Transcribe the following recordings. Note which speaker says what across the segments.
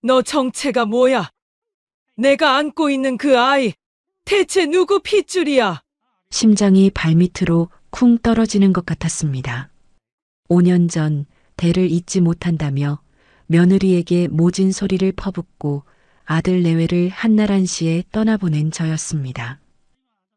Speaker 1: 너 정체가 뭐야? 내가 안고 있는 그 아이, 대체 누구 핏줄이야?
Speaker 2: 심장이 발밑으로 쿵 떨어지는 것 같았습니다. 5년 전 대를 잊지 못한다며 며느리에게 모진 소리를 퍼붓고 아들 내외를 한나란시에 떠나보낸 저였습니다.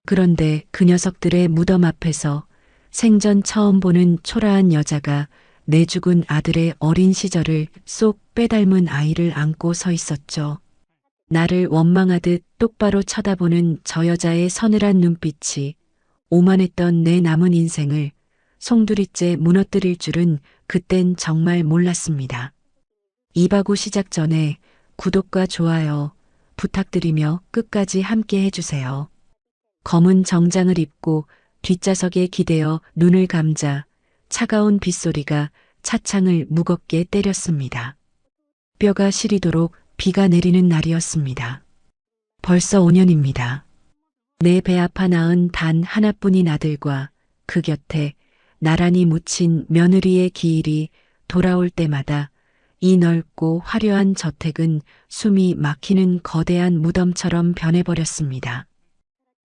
Speaker 2: 그런데 그 녀석들의 무덤 앞에서 생전 처음 보는 초라한 여자가 내 죽은 아들의 어린 시절을 쏙 빼닮은 아이를 안고 서 있었죠. 나를 원망하듯 똑바로 쳐다보는 저 여자의 서늘한 눈빛이 오만했던 내 남은 인생을 송두리째 무너뜨릴 줄은 그땐 정말 몰랐습니다. 이바구 시작 전에 구독과 좋아요 부탁드리며 끝까지 함께 해주세요. 검은 정장을 입고 뒷좌석에 기대어 눈을 감자 차가운 빗소리가 차창을 무겁게 때렸습니다. 뼈가 시리도록 비가 내리는 날이었습니다. 벌써 5년입니다. 내 배 아파 낳은 단 하나뿐인 아들과 그 곁에 나란히 묻힌 며느리의 기일이 돌아올 때마다 이 넓고 화려한 저택은 숨이 막히는 거대한 무덤처럼 변해버렸습니다.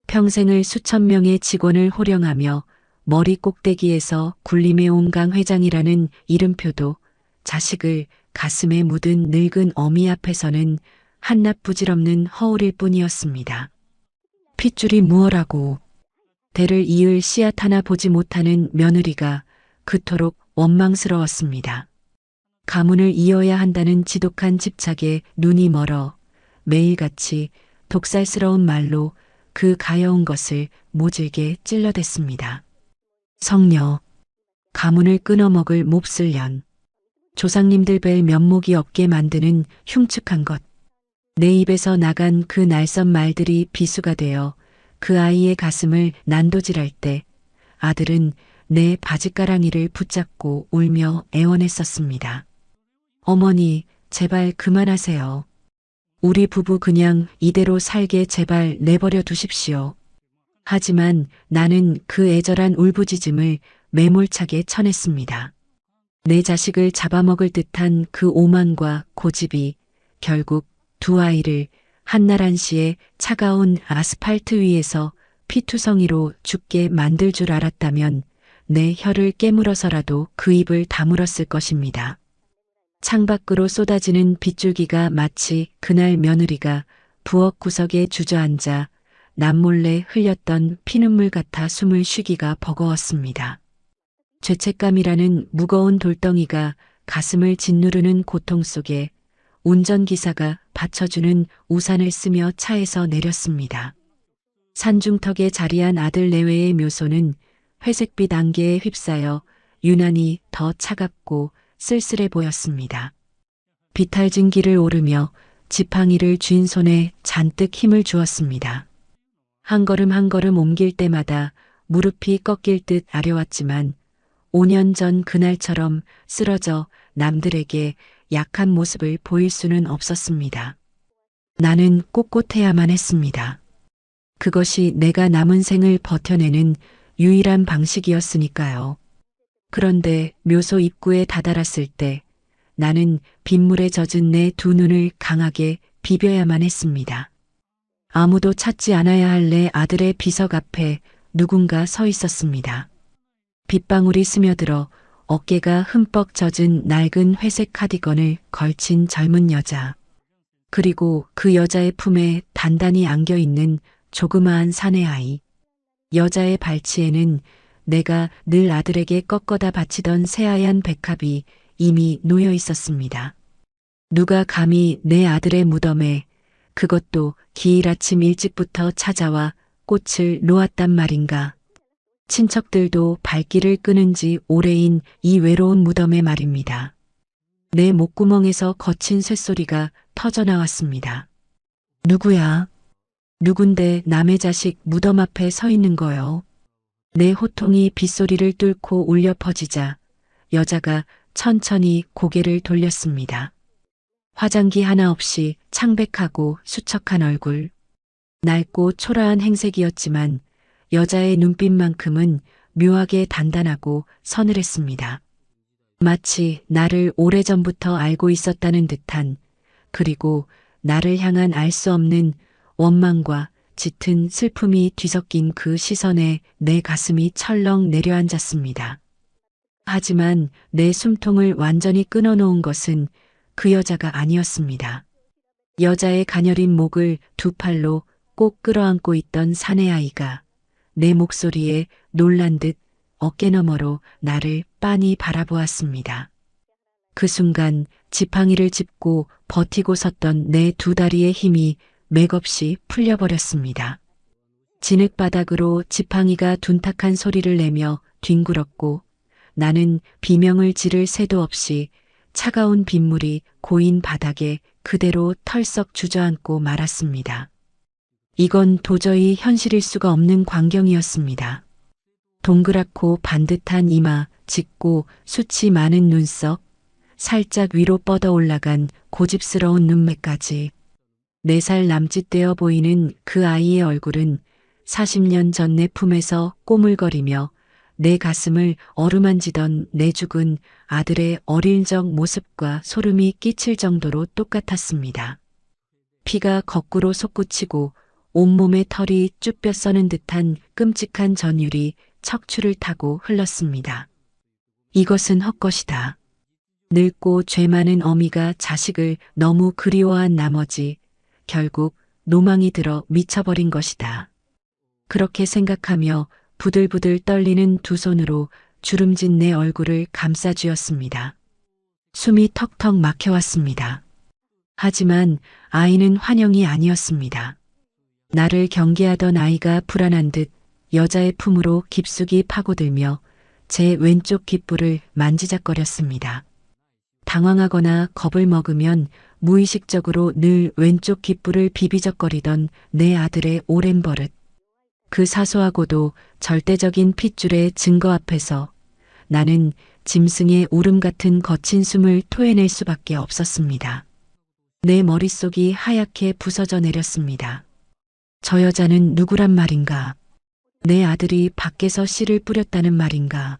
Speaker 2: 평생을 수천 명의 직원을 호령하며 머리 꼭대기에서 군림해온 강 회장이라는 이름표도 자식을 가슴에 묻은 늙은 어미 앞에서는 한낱 부질없는 허울일 뿐이었습니다. 핏줄이 무엇라고 대를 이을 씨앗 하나 보지 못하는 며느리가 그토록 원망스러웠습니다. 가문을 이어야 한다는 지독한 집착에 눈이 멀어 매일같이 독살스러운 말로 그 가여운 것을 모질게 찔러댔습니다. 성녀, 가문을 끊어먹을 몹쓸 년, 조상님들 뵐 면목이 없게 만드는 흉측한 것. 내 입에서 나간 그 날선 말들이 비수가 되어 그 아이의 가슴을 난도질할 때 아들은 내 바짓가랑이를 붙잡고 울며 애원했었습니다. 어머니, 제발 그만하세요. 우리 부부 그냥 이대로 살게 제발 내버려 두십시오. 하지만 나는 그 애절한 울부짖음을 매몰차게 쳐냈습니다. 내 자식을 잡아먹을 듯한 그 오만과 고집이 결국 두 아이를 한나란시의 차가운 아스팔트 위에서 피투성이로 죽게 만들 줄 알았다면 내 혀를 깨물어서라도 그 입을 다물었을 것입니다. 창밖으로 쏟아지는 빗줄기가 마치 그날 며느리가 부엌 구석에 주저앉아 남몰래 흘렸던 피눈물 같아 숨을 쉬기가 버거웠습니다. 죄책감이라는 무거운 돌덩이가 가슴을 짓누르는 고통 속에 운전기사가 받쳐주는 우산을 쓰며 차에서 내렸습니다. 산중턱에 자리한 아들 내외의 묘소는 회색빛 안개에 휩싸여 유난히 더 차갑고 쓸쓸해 보였습니다. 비탈진 길을 오르며 지팡이를 쥔 손에 잔뜩 힘을 주었습니다. 한 걸음 한 걸음 옮길 때마다 무릎이 꺾일 듯 아려왔지만 5년 전 그날처럼 쓰러져 남들에게 약한 모습을 보일 수는 없었습니다. 나는 꼿꼿해야만 했습니다. 그것이 내가 남은 생을 버텨내는 유일한 방식이었으니까요. 그런데 묘소 입구에 다다랐을 때 나는 빗물에 젖은 내 두 눈을 강하게 비벼야만 했습니다. 아무도 찾지 않아야 할 내 아들의 비석 앞에 누군가 서 있었습니다. 빗방울이 스며들어 어깨가 흠뻑 젖은 낡은 회색 카디건을 걸친 젊은 여자. 그리고 그 여자의 품에 단단히 안겨있는 조그마한 사내아이. 여자의 발치에는 내가 늘 아들에게 꺾어다 바치던 새하얀 백합이 이미 놓여 있었습니다. 누가 감히 내 아들의 무덤에 그것도 기일 아침 일찍부터 찾아와 꽃을 놓았단 말인가. 친척들도 발길을 끄는 지 오래인 이 외로운 무덤에 말입니다. 내 목구멍에서 거친 쇳소리가 터져나왔습니다. 누구야? 누군데 남의 자식 무덤 앞에 서 있는 거요? 내 호통이 빗소리를 뚫고 울려 퍼지자 여자가 천천히 고개를 돌렸습니다. 화장기 하나 없이 창백하고 수척한 얼굴. 낡고 초라한 행색이었지만 여자의 눈빛만큼은 묘하게 단단하고 서늘했습니다. 마치 나를 오래전부터 알고 있었다는 듯한 그리고 나를 향한 알 수 없는 원망과 짙은 슬픔이 뒤섞인 그 시선에 내 가슴이 철렁 내려앉았습니다. 하지만 내 숨통을 완전히 끊어놓은 것은 그 여자가 아니었습니다. 여자의 가녀린 목을 두 팔로 꼭 끌어안고 있던 사내 아이가 내 목소리에 놀란 듯 어깨 너머로 나를 빤히 바라보았습니다. 그 순간 지팡이를 짚고 버티고 섰던 내 두 다리의 힘이 맥없이 풀려버렸습니다. 진흙바닥으로 지팡이가 둔탁한 소리를 내며 뒹굴었고 나는 비명을 지를 새도 없이 차가운 빗물이 고인 바닥에 그대로 털썩 주저앉고 말았습니다. 이건 도저히 현실일 수가 없는 광경이었습니다. 동그랗고 반듯한 이마, 짙고 숱이 많은 눈썹, 살짝 위로 뻗어 올라간 고집스러운 눈매까지 4살 남짓되어 보이는 그 아이의 얼굴은 40년 전 내 품에서 꼬물거리며 내 가슴을 어루만지던 내 죽은 아들의 어릴 적 모습과 소름이 끼칠 정도로 똑같았습니다. 피가 거꾸로 솟구치고 온몸에 털이 쭈뼛 서는 듯한 끔찍한 전율이 척추를 타고 흘렀습니다. 이것은 헛것이다. 늙고 죄 많은 어미가 자식을 너무 그리워한 나머지 결국 노망이 들어 미쳐버린 것이다. 그렇게 생각하며 부들부들 떨리는 두 손으로 주름진 내 얼굴을 감싸쥐었습니다. 숨이 턱턱 막혀왔습니다. 하지만 아이는 환영이 아니었습니다. 나를 경계하던 아이가 불안한 듯 여자의 품으로 깊숙이 파고들며 제 왼쪽 귓불을 만지작거렸습니다. 당황하거나 겁을 먹으면 무의식적으로 늘 왼쪽 귓불을 비비적거리던 내 아들의 오랜 버릇. 그 사소하고도 절대적인 핏줄의 증거 앞에서 나는 짐승의 울음 같은 거친 숨을 토해낼 수밖에 없었습니다. 내 머릿속이 하얗게 부서져 내렸습니다. 저 여자는 누구란 말인가? 내 아들이 밖에서 씨를 뿌렸다는 말인가?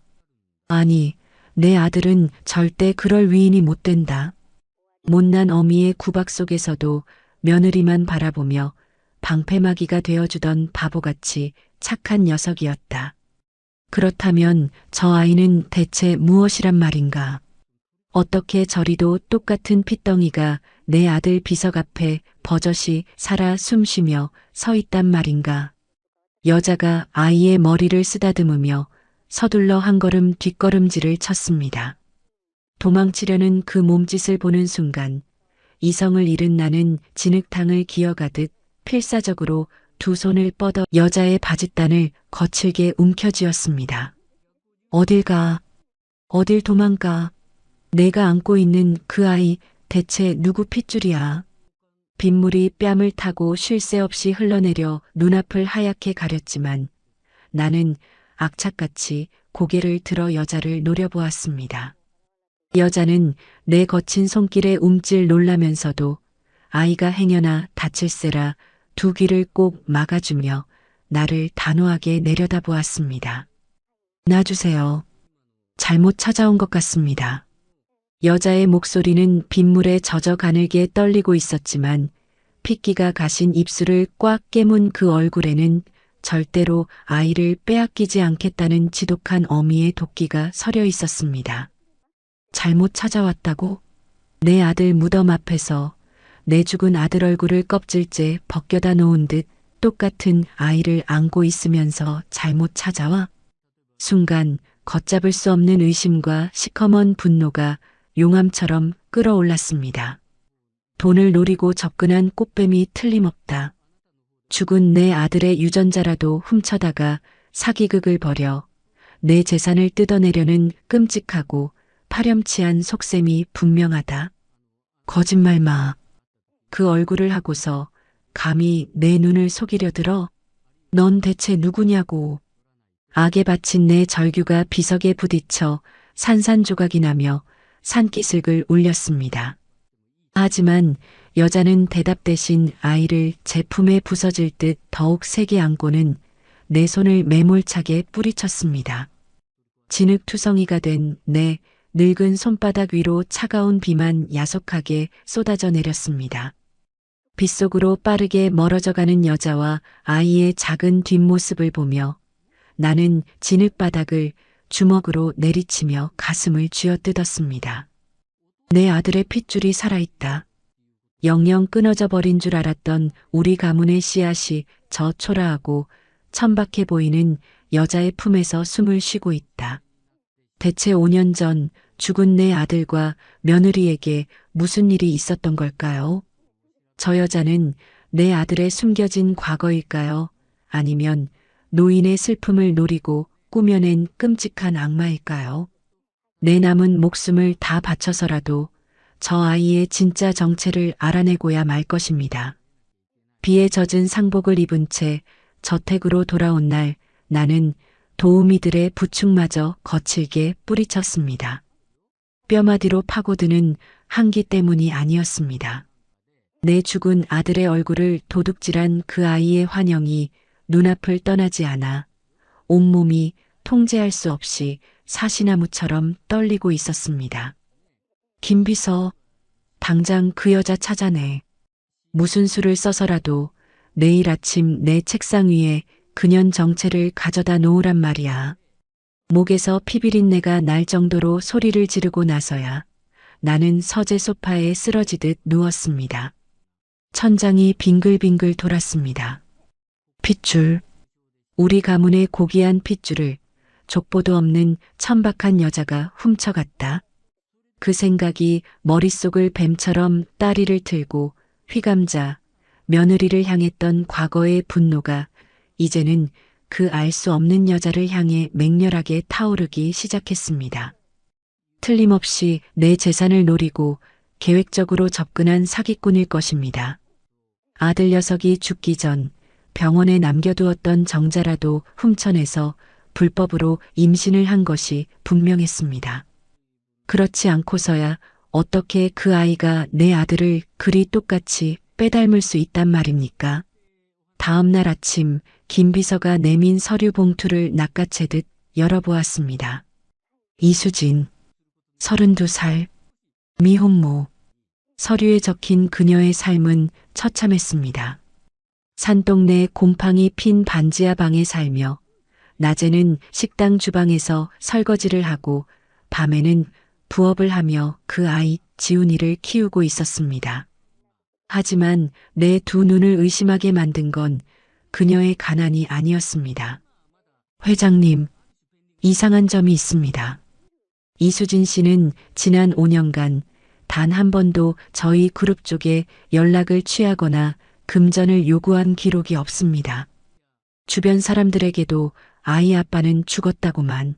Speaker 2: 아니, 내 아들은 절대 그럴 위인이 못 된다. 못난 어미의 구박 속에서도 며느리만 바라보며 방패막이가 되어주던 바보같이 착한 녀석이었다. 그렇다면 저 아이는 대체 무엇이란 말인가? 어떻게 저리도 똑같은 핏덩이가 내 아들 비석 앞에 버젓이 살아 숨쉬며 서 있단 말인가? 여자가 아이의 머리를 쓰다듬으며 서둘러 한 걸음 뒷걸음질을 쳤습니다. 도망치려는 그 몸짓을 보는 순간 이성을 잃은 나는 진흙탕을 기어가듯 필사적으로 두 손을 뻗어 여자의 바짓단을 거칠게 움켜쥐었습니다. 어딜 가? 어딜 도망가? 내가 안고 있는 그 아이 대체 누구 핏줄이야? 빗물이 뺨을 타고 쉴 새 없이 흘러내려 눈앞을 하얗게 가렸지만 나는 악착같이 고개를 들어 여자를 노려보았습니다. 여자는 내 거친 손길에 움찔 놀라면서도 아이가 행여나 다칠세라 두 귀를 꼭 막아주며 나를 단호하게 내려다보았습니다. 놔주세요. 잘못 찾아온 것 같습니다. 여자의 목소리는 빗물에 젖어 가늘게 떨리고 있었지만 핏기가 가신 입술을 꽉 깨문 그 얼굴에는 절대로 아이를 빼앗기지 않겠다는 지독한 어미의 도끼가 서려 있었습니다. 잘못 찾아왔다고? 내 아들 무덤 앞에서 내 죽은 아들 얼굴을 껍질째 벗겨다 놓은 듯 똑같은 아이를 안고 있으면서 잘못 찾아와? 순간 걷잡을 수 없는 의심과 시커먼 분노가 용암처럼 끌어올랐습니다. 돈을 노리고 접근한 꽃뱀이 틀림없다. 죽은 내 아들의 유전자라도 훔쳐다가 사기극을 벌여 내 재산을 뜯어내려는 끔찍하고 파렴치한 속셈이 분명하다. 거짓말 마. 그 얼굴을 하고서 감히 내 눈을 속이려 들어? 넌 대체 누구냐고. 악에 바친 내 절규가 비석에 부딪혀 산산조각이 나며 산기슭을 울렸습니다. 하지만 여자는 대답 대신 아이를 제 품에 부서질 듯 더욱 세게 안고는 내 손을 매몰차게 뿌리쳤습니다. 진흙투성이가 된 내 늙은 손바닥 위로 차가운 비만 야속하게 쏟아져 내렸습니다. 빗속으로 빠르게 멀어져가는 여자와 아이의 작은 뒷모습을 보며 나는 진흙바닥을 주먹으로 내리치며 가슴을 쥐어뜯었습니다. 내 아들의 핏줄이 살아있다. 영영 끊어져 버린 줄 알았던 우리 가문의 씨앗이 저 초라하고 천박해 보이는 여자의 품에서 숨을 쉬고 있다. 대체 5년 전 죽은 내 아들과 며느리에게 무슨 일이 있었던 걸까요? 저 여자는 내 아들의 숨겨진 과거일까요? 아니면 노인의 슬픔을 노리고 꾸며낸 끔찍한 악마일까요? 내 남은 목숨을 다 바쳐서라도 저 아이의 진짜 정체를 알아내고야 말 것입니다. 비에 젖은 상복을 입은 채 저택으로 돌아온 날 나는 도우미들의 부축마저 거칠게 뿌리쳤습니다. 뼈마디로 파고드는 한기 때문이 아니었습니다. 내 죽은 아들의 얼굴을 도둑질한 그 아이의 환영이 눈앞을 떠나지 않아 온몸이 통제할 수 없이 사시나무처럼 떨리고 있었습니다. 김비서, 당장 그 여자 찾아내. 무슨 수를 써서라도 내일 아침 내 책상 위에 그년 정체를 가져다 놓으란 말이야. 목에서 피비린내가 날 정도로 소리를 지르고 나서야 나는 서재 소파에 쓰러지듯 누웠습니다. 천장이 빙글빙글 돌았습니다. 핏줄. 우리 가문의 고귀한 핏줄을 족보도 없는 천박한 여자가 훔쳐갔다. 그 생각이 머릿속을 뱀처럼 따리를 틀고 휘감자 며느리를 향했던 과거의 분노가 이제는 그 알 수 없는 여자를 향해 맹렬하게 타오르기 시작했습니다. 틀림없이 내 재산을 노리고 계획적으로 접근한 사기꾼일 것입니다. 아들 녀석이 죽기 전 병원에 남겨두었던 정자라도 훔쳐내서 불법으로 임신을 한 것이 분명했습니다. 그렇지 않고서야 어떻게 그 아이가 내 아들을 그리 똑같이 빼닮을 수 있단 말입니까? 다음 날 아침 김 비서가 내민 서류 봉투를 낚아채듯 열어보았습니다. 이수진, 32살, 미혼모. 서류에 적힌 그녀의 삶은 처참했습니다. 산동네 곰팡이 핀 반지하 방에 살며 낮에는 식당 주방에서 설거지를 하고 밤에는 부업을 하며 그 아이 지훈이를 키우고 있었습니다. 하지만 내 두 눈을 의심하게 만든 건 그녀의 가난이 아니었습니다. 회장님, 이상한 점이 있습니다. 이수진 씨는 지난 5년간 단 한 번도 저희 그룹 쪽에 연락을 취하거나 금전을 요구한 기록이 없습니다. 주변 사람들에게도 아이 아빠는 죽었다고만.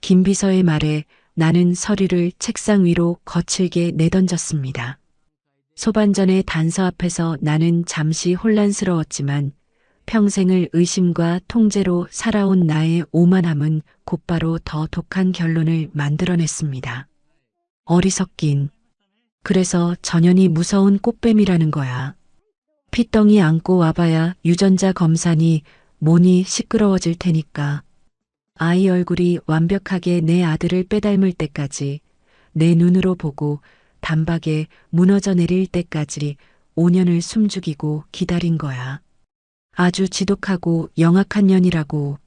Speaker 2: 김 비서의 말에 나는 서류를 책상 위로 거칠게 내던졌습니다. 소반전의 단서 앞에서 나는 잠시 혼란스러웠지만 평생을 의심과 통제로 살아온 나의 오만함은 곧바로 더 독한 결론을 만들어냈습니다. 어리석긴. 그래서 전현이 무서운 꽃뱀이라는 거야. 핏덩이 안고 와봐야 유전자 검사니 뭐니 시끄러워질 테니까. 아이 얼굴이 완벽하게 내 아들을 빼닮을 때까지 내 눈으로 보고 단박에 무너져 내릴 때까지 5년을 숨죽이고 기다린 거야. 아주 지독하고 영악한 년이라고.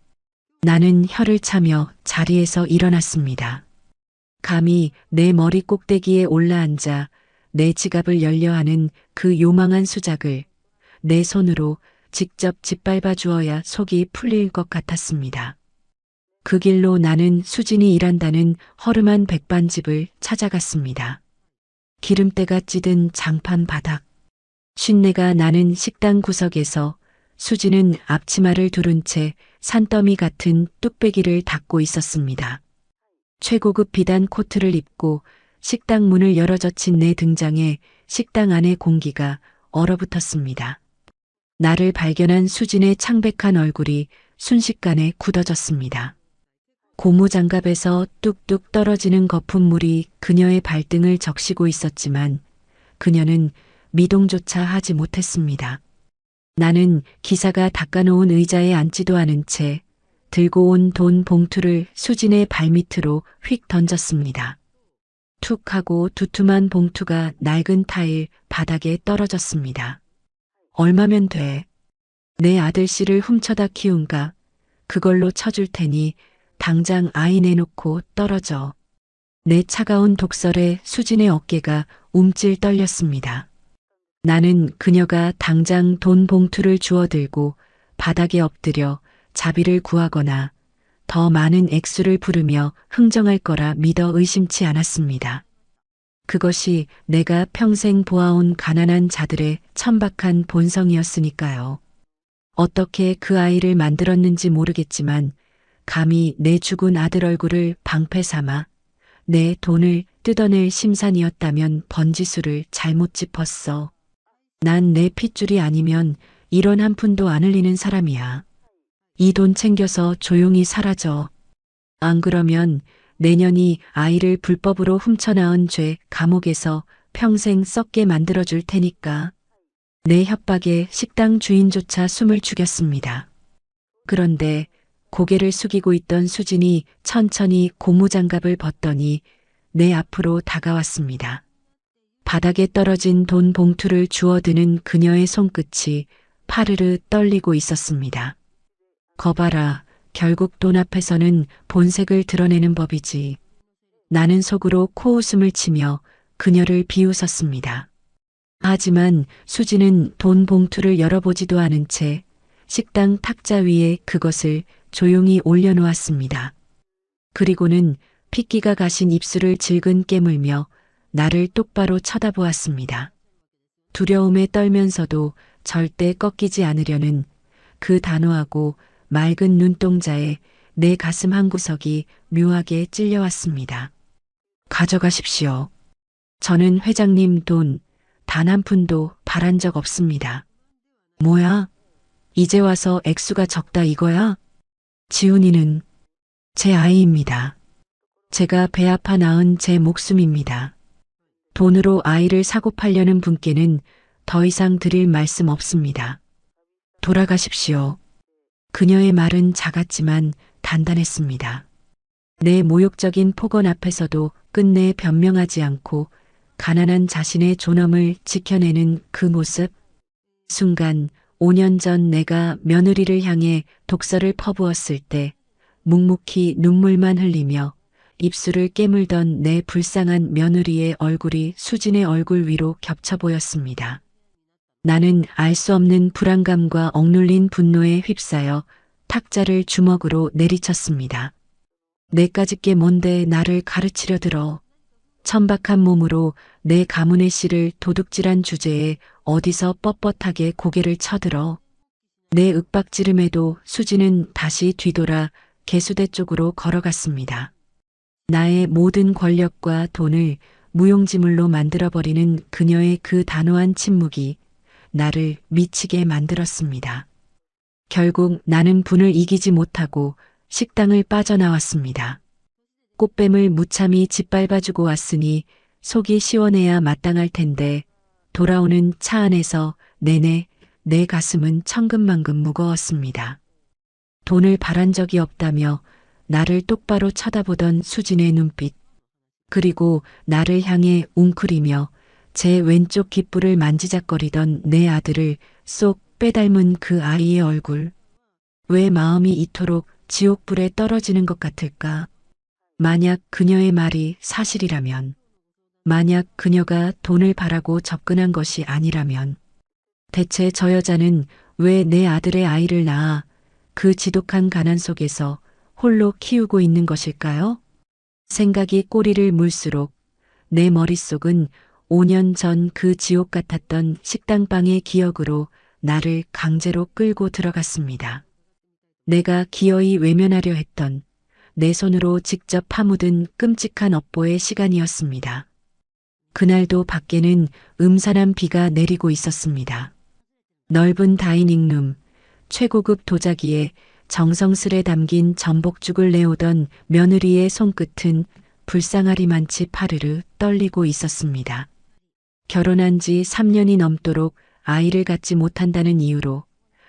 Speaker 2: 나는 혀를 차며 자리에서 일어났습니다. 감히 내 머리 꼭대기에 올라앉아 내 지갑을 열려하는 그 요망한 수작을 내 손으로 직접 짓밟아 주어야 속이 풀릴 것 같았습니다. 그 길로 나는 수진이 일한다는 허름한 백반집을 찾아갔습니다. 기름때가 찌든 장판 바닥. 쉰내가 나는 식당 구석에서 수진은 앞치마를 두른 채 산더미 같은 뚝배기를 닦고 있었습니다. 최고급 비단 코트를 입고 식당 문을 열어젖힌 내 등장에 식당 안의 공기가 얼어붙었습니다. 나를 발견한 수진의 창백한 얼굴이 순식간에 굳어졌습니다. 고무장갑에서 뚝뚝 떨어지는 거품물이 그녀의 발등을 적시고 있었지만 그녀는 미동조차 하지 못했습니다. 나는 기사가 닦아놓은 의자에 앉지도 않은 채 들고 온 돈 봉투를 수진의 발밑으로 휙 던졌습니다. 툭 하고 두툼한 봉투가 낡은 타일 바닥에 떨어졌습니다. 얼마면 돼? 내 아들 씨를 훔쳐다 키운가? 그걸로 쳐줄 테니 당장 아이 내놓고 떨어져. 내 차가운 독설에 수진의 어깨가 움찔 떨렸습니다. 나는 그녀가 당장 돈 봉투를 주워들고 바닥에 엎드려 자비를 구하거나 더 많은 액수를 부르며 흥정할 거라 믿어 의심치 않았습니다. 그것이 내가 평생 보아온 가난한 자들의 천박한 본성이었으니까요. 어떻게 그 아이를 만들었는지 모르겠지만 감히 내 죽은 아들 얼굴을 방패 삼아 내 돈을 뜯어낼 심산이었다면 번지수를 잘못 짚었어. 난 내 핏줄이 아니면 이런 한 푼도 안 흘리는 사람이야. 이 돈 챙겨서 조용히 사라져. 안 그러면 내년이 아이를 불법으로 훔쳐나은 죄 감옥에서 평생 썩게 만들어줄 테니까. 내 협박에 식당 주인조차 숨을 죽였습니다. 그런데 고개를 숙이고 있던 수진이 천천히 고무장갑을 벗더니 내 앞으로 다가왔습니다. 바닥에 떨어진 돈 봉투를 주워드는 그녀의 손끝이 파르르 떨리고 있었습니다. 거봐라, 결국 돈 앞에서는 본색을 드러내는 법이지. 나는 속으로 코웃음을 치며 그녀를 비웃었습니다. 하지만 수지는 돈 봉투를 열어보지도 않은 채 식당 탁자 위에 그것을 조용히 올려놓았습니다. 그리고는 핏기가 가신 입술을 질근 깨물며 나를 똑바로 쳐다보았습니다. 두려움에 떨면서도 절대 꺾이지 않으려는 그 단호하고 맑은 눈동자에 내 가슴 한구석이 묘하게 찔려왔습니다. 가져가십시오. 저는 회장님 돈 단 한 푼도 바란 적 없습니다. 뭐야? 이제 와서 액수가 적다 이거야? 지훈이는 제 아이입니다. 제가 배 아파 낳은 제 목숨입니다. 돈으로 아이를 사고 팔려는 분께는 더 이상 드릴 말씀 없습니다. 돌아가십시오. 그녀의 말은 작았지만 단단했습니다. 내 모욕적인 폭언 앞에서도 끝내 변명하지 않고 가난한 자신의 존엄을 지켜내는 그 모습. 순간 5년 전 내가 며느리를 향해 독설을 퍼부었을 때 묵묵히 눈물만 흘리며 입술을 깨물던 내 불쌍한 며느리의 얼굴이 수진의 얼굴 위로 겹쳐 보였습니다. 나는 알 수 없는 불안감과 억눌린 분노에 휩싸여 탁자를 주먹으로 내리쳤습니다. 내까짓 게 뭔데 나를 가르치려 들어. 천박한 몸으로 내 가문의 씨를 도둑질한 주제에 어디서 뻣뻣하게 고개를 쳐들어. 내 윽박지름에도 수지는 다시 뒤돌아 개수대 쪽으로 걸어갔습니다. 나의 모든 권력과 돈을 무용지물로 만들어버리는 그녀의 그 단호한 침묵이 나를 미치게 만들었습니다. 결국 나는 분을 이기지 못하고 식당을 빠져나왔습니다. 꽃뱀을 무참히 짓밟아주고 왔으니 속이 시원해야 마땅할 텐데 돌아오는 차 안에서 내내 내 가슴은 천근만근 무거웠습니다. 돈을 바란 적이 없다며 나를 똑바로 쳐다보던 수진의 눈빛, 그리고 나를 향해 웅크리며 제 왼쪽 귓불을 만지작거리던 내 아들을 쏙 빼닮은 그 아이의 얼굴. 왜 마음이 이토록 지옥불에 떨어지는 것 같을까? 만약 그녀의 말이 사실이라면, 만약 그녀가 돈을 바라고 접근한 것이 아니라면, 대체 저 여자는 왜 내 아들의 아이를 낳아 그 지독한 가난 속에서 홀로 키우고 있는 것일까요? 생각이 꼬리를 물수록 내 머릿속은 5년 전 그 지옥 같았던 식당방의 기억으로 나를 강제로 끌고 들어갔습니다. 내가 기어이 외면하려 했던 내 손으로 직접 파묻은 끔찍한 업보의 시간이었습니다. 그날도 밖에는 음산한 비가 내리고 있었습니다. 넓은 다이닝룸, 최고급 도자기에 정성스레 담긴 전복죽을 내오던 며느리의 손끝은 불쌍하리만치 파르르 떨리고 있었습니다. 결혼한 지 3년이 넘도록 아이를 갖지 못한다는 이유로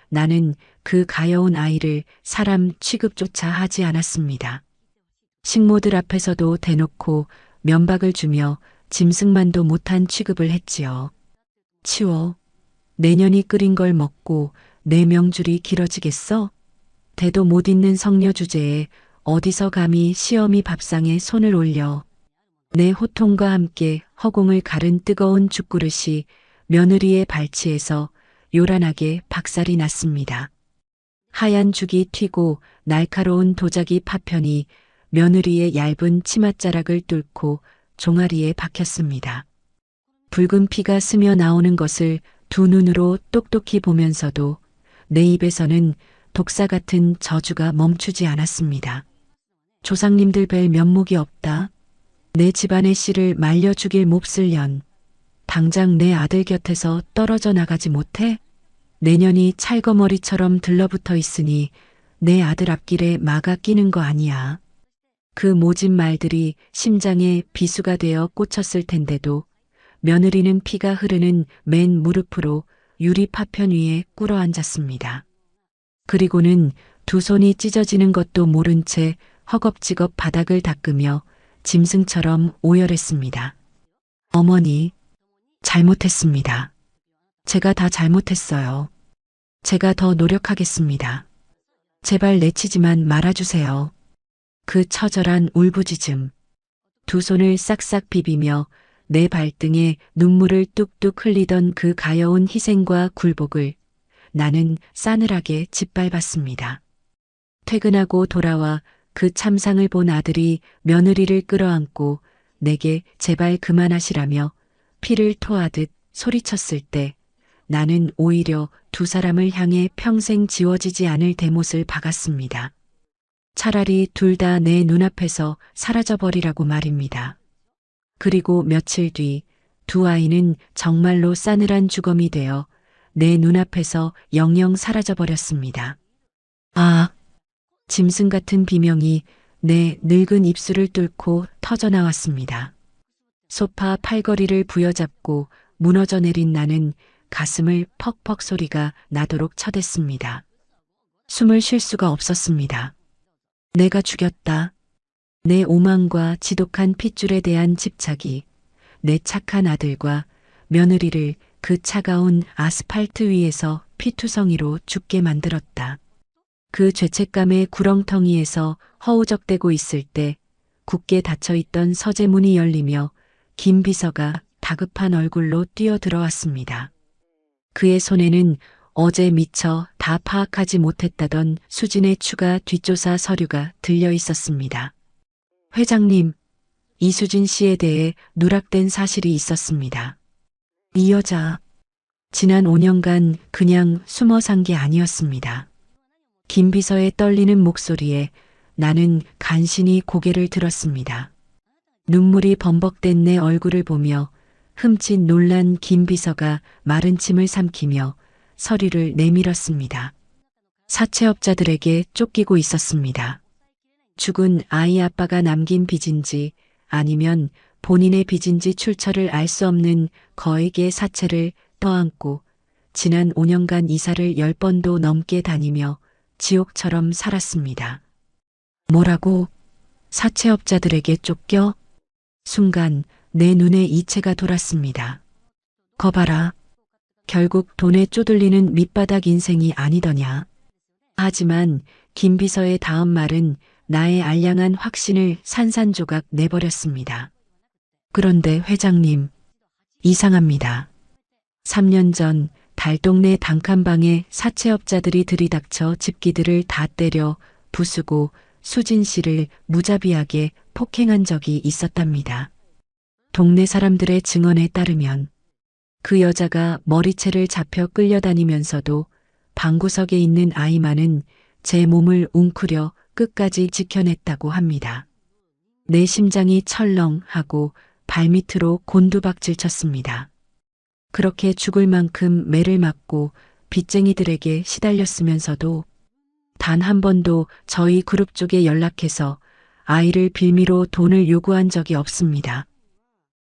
Speaker 2: 나는 그 가여운 아이를 사람 취급조차 하지 않았습니다. 식모들 앞에서도 대놓고 면박을 주며 짐승만도 못한 취급을 했지요. 치워. 내년이 끓인 걸 먹고 내 명줄이 길어지겠어? 대도 못 잇는 성녀 주제에 어디서 감히 시어미 밥상에 손을 올려. 내 호통과 함께 허공을 가른 뜨거운 죽그릇이 며느리의 발치에서 요란하게 박살이 났습니다. 하얀 죽이 튀고 날카로운 도자기 파편이 며느리의 얇은 치맛자락을 뚫고 종아리에 박혔습니다. 붉은 피가 스며 나오는 것을 두 눈으로 똑똑히 보면서도 내 입에서는 독사 같은 저주가 멈추지 않았습니다. 조상님들 뵐 면목이 없다. 내 집안의 씨를 말려 죽일 몹쓸 년. 당장 내 아들 곁에서 떨어져 나가지 못해? 내년이 찰거머리처럼 들러붙어 있으니 내 아들 앞길에 막아 끼는 거 아니야. 그 모진 말들이 심장에 비수가 되어 꽂혔을 텐데도 며느리는 피가 흐르는 맨 무릎으로 유리 파편 위에 꿇어 앉았습니다. 그리고는 두 손이 찢어지는 것도 모른 채 허겁지겁 바닥을 닦으며 짐승처럼 오열했습니다. 어머니, 잘못했습니다. 제가 다 잘못했어요. 제가 더 노력하겠습니다. 제발 내치지만 말아주세요. 그 처절한 울부짖음. 두 손을 싹싹 비비며 내 발등에 눈물을 뚝뚝 흘리던 그 가여운 희생과 굴복을 나는 싸늘하게 짓밟았습니다. 퇴근하고 돌아와 그 참상을 본 아들이 며느리를 끌어안고 내게 제발 그만하시라며 피를 토하듯 소리쳤을 때 나는 오히려 두 사람을 향해 평생 지워지지 않을 대못을 박았습니다. 차라리 둘 다 내 눈앞에서 사라져버리라고 말입니다. 그리고 며칠 뒤 두 아이는 정말로 싸늘한 주검이 되어 내 눈앞에서 영영 사라져버렸습니다. 아! 짐승 같은 비명이 내 늙은 입술을 뚫고 터져나왔습니다. 소파 팔걸이를 부여잡고 무너져 내린 나는 가슴을 퍽퍽 소리가 나도록 쳐댔습니다. 숨을 쉴 수가 없었습니다. 내가 죽였다. 내 오만과 지독한 핏줄에 대한 집착이 내 착한 아들과 며느리를 그 차가운 아스팔트 위에서 피투성이로 죽게 만들었다. 그 죄책감의 구렁텅이에서 허우적대고 있을 때 굳게 닫혀있던 서재문이 열리며 김 비서가 다급한 얼굴로 뛰어들어왔습니다. 그의 손에는 어제 미처 다 파악하지 못했다던 수진의 추가 뒷조사 서류가 들려 있었습니다. 회장님, 이수진 씨에 대해 누락된 사실이 있었습니다. 이 여자, 지난 5년간 그냥 숨어 산 게 아니었습니다. 김 비서의 떨리는 목소리에 나는 간신히 고개를 들었습니다. 눈물이 범벅된 내 얼굴을 보며 흠칫 놀란 김 비서가 마른 침을 삼키며 서류를 내밀었습니다. 사채업자들에게 쫓기고 있었습니다. 죽은 아이 아빠가 남긴 빚인지 아니면 본인의 빚인지 출처를 알 수 없는 거액의 사채를 떠안고 지난 5년간 이사를 10번도 넘게 다니며 지옥처럼 살았습니다. 뭐라고? 사채업자들에게 쫓겨? 순간 내 눈에 이체가 돌았습니다. 거봐라. 결국 돈에 쪼들리는 밑바닥 인생이 아니더냐. 하지만 김 비서의 다음 말은 나의 알량한 확신을 산산조각 내버렸습니다. 그런데 회장님, 이상합니다. 3년 전 달동네 단칸방에 사채업자들이 들이닥쳐 집기들을 다 때려 부수고 수진 씨를 무자비하게 폭행한 적이 있었답니다. 동네 사람들의 증언에 따르면 그 여자가 머리채를 잡혀 끌려다니면서도 방구석에 있는 아이만은 제 몸을 웅크려 끝까지 지켜냈다고 합니다. 내 심장이 철렁하고 발밑으로 곤두박질 쳤습니다. 그렇게 죽을 만큼 매를 맞고 빚쟁이들에게 시달렸으면서도 단 한 번도 저희 그룹 쪽에 연락해서 아이를 빌미로 돈을 요구한 적이 없습니다.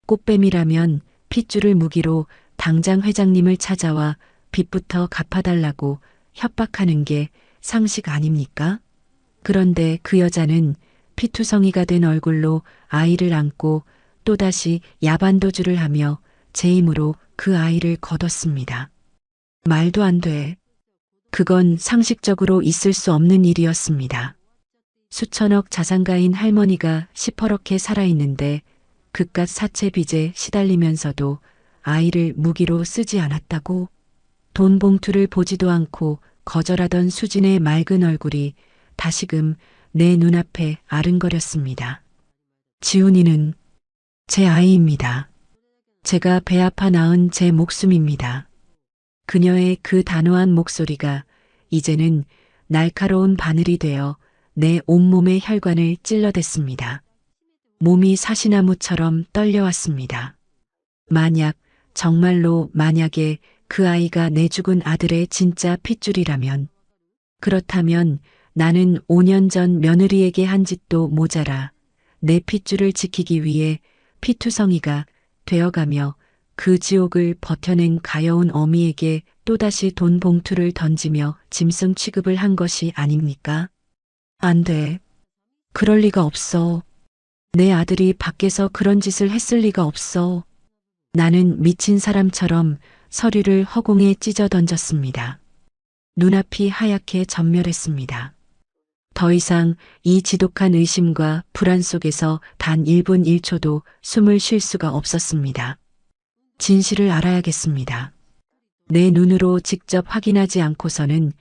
Speaker 2: 꽃뱀이라면 핏줄을 무기로 당장 회장님을 찾아와 빚부터 갚아달라고 협박하는 게 상식 아닙니까? 그런데 그 여자는 피투성이가 된 얼굴로 아이를 안고 또다시 야반도주를 하며 제 힘으로 그 아이를 거뒀습니다. 말도 안 돼. 그건 상식적으로 있을 수 없는 일이었습니다. 수천억 자산가인 할머니가 시퍼렇게 살아있는데 그깟 사채 빚에 시달리면서도 아이를 무기로 쓰지 않았다고? 돈 봉투를 보지도 않고 거절하던 수진의 맑은 얼굴이 다시금 내 눈앞에 아른거렸습니다. 지훈이는 제 아이입니다. 제가 배 아파 낳은 제 목숨입니다. 그녀의 그 단호한 목소리가 이제는 날카로운 바늘이 되어 내 온몸의 혈관을 찔러댔습니다. 몸이 사시나무처럼 떨려왔습니다. 만약, 정말로 만약에 그 아이가 내 죽은 아들의 진짜 핏줄이라면, 그렇다면 나는 5년 전 며느리에게 한 짓도 모자라 내 핏줄을 지키기 위해 피투성이가 되어가며 그 지옥을 버텨낸 가여운 어미에게 또다시 돈 봉투를 던지며 짐승 취급을 한 것이 아닙니까? 안 돼. 그럴 리가 없어. 내 아들이 밖에서 그런 짓을 했을 리가 없어. 나는 미친 사람처럼 서류를 허공에 찢어 던졌습니다. 눈앞이 하얗게 전멸했습니다. 더 이상 이 지독한 의심과 불안 속에서 단 1분 1초도 숨을 쉴 수가 없었습니다. 진실을 알아야겠습니다. 내 눈으로 직접 확인하지 않고서는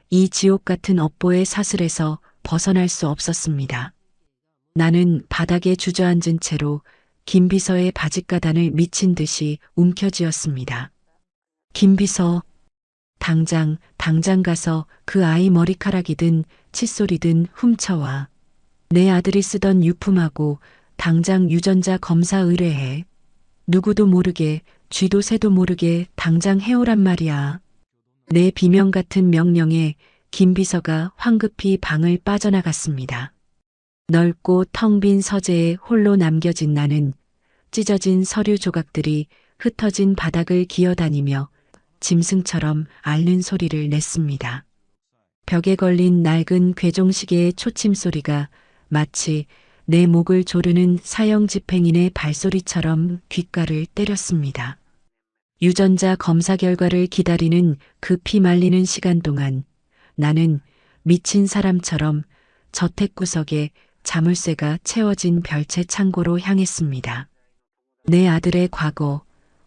Speaker 2: 이 지옥 같은 업보의 사슬에서 벗어날 수 없었습니다. 나는 바닥에 주저앉은 채로 김 비서의 바짓가단을 미친 듯이 움켜쥐었습니다. 김 비서, 당장 가서 그 아이 머리카락이든 칫솔이든 훔쳐와. 내 아들이 쓰던 유품하고 당장 유전자 검사 의뢰해. 누구도 모르게, 쥐도 새도 모르게 당장 해오란 말이야. 내 비명 같은 명령에 김 비서가 황급히 방을 빠져나갔습니다. 넓고 텅 빈 서재에 홀로 남겨진 나는 찢어진 서류 조각들이 흩어진 바닥을 기어다니며 짐승처럼 앓는 소리를 냈습니다. 벽에 걸린 낡은 괴종시계의 초침 소리가 마치 내 목을 조르는 사형 집행인의 발소리처럼 귓가를 때렸습니다. 유전자 검사 결과를 기다리는 그 피 말리는 시간 동안 나는 미친 사람처럼 저택구석에 자물쇠가 채워진 별채 창고로 향했습니다. 내 아들의 과거,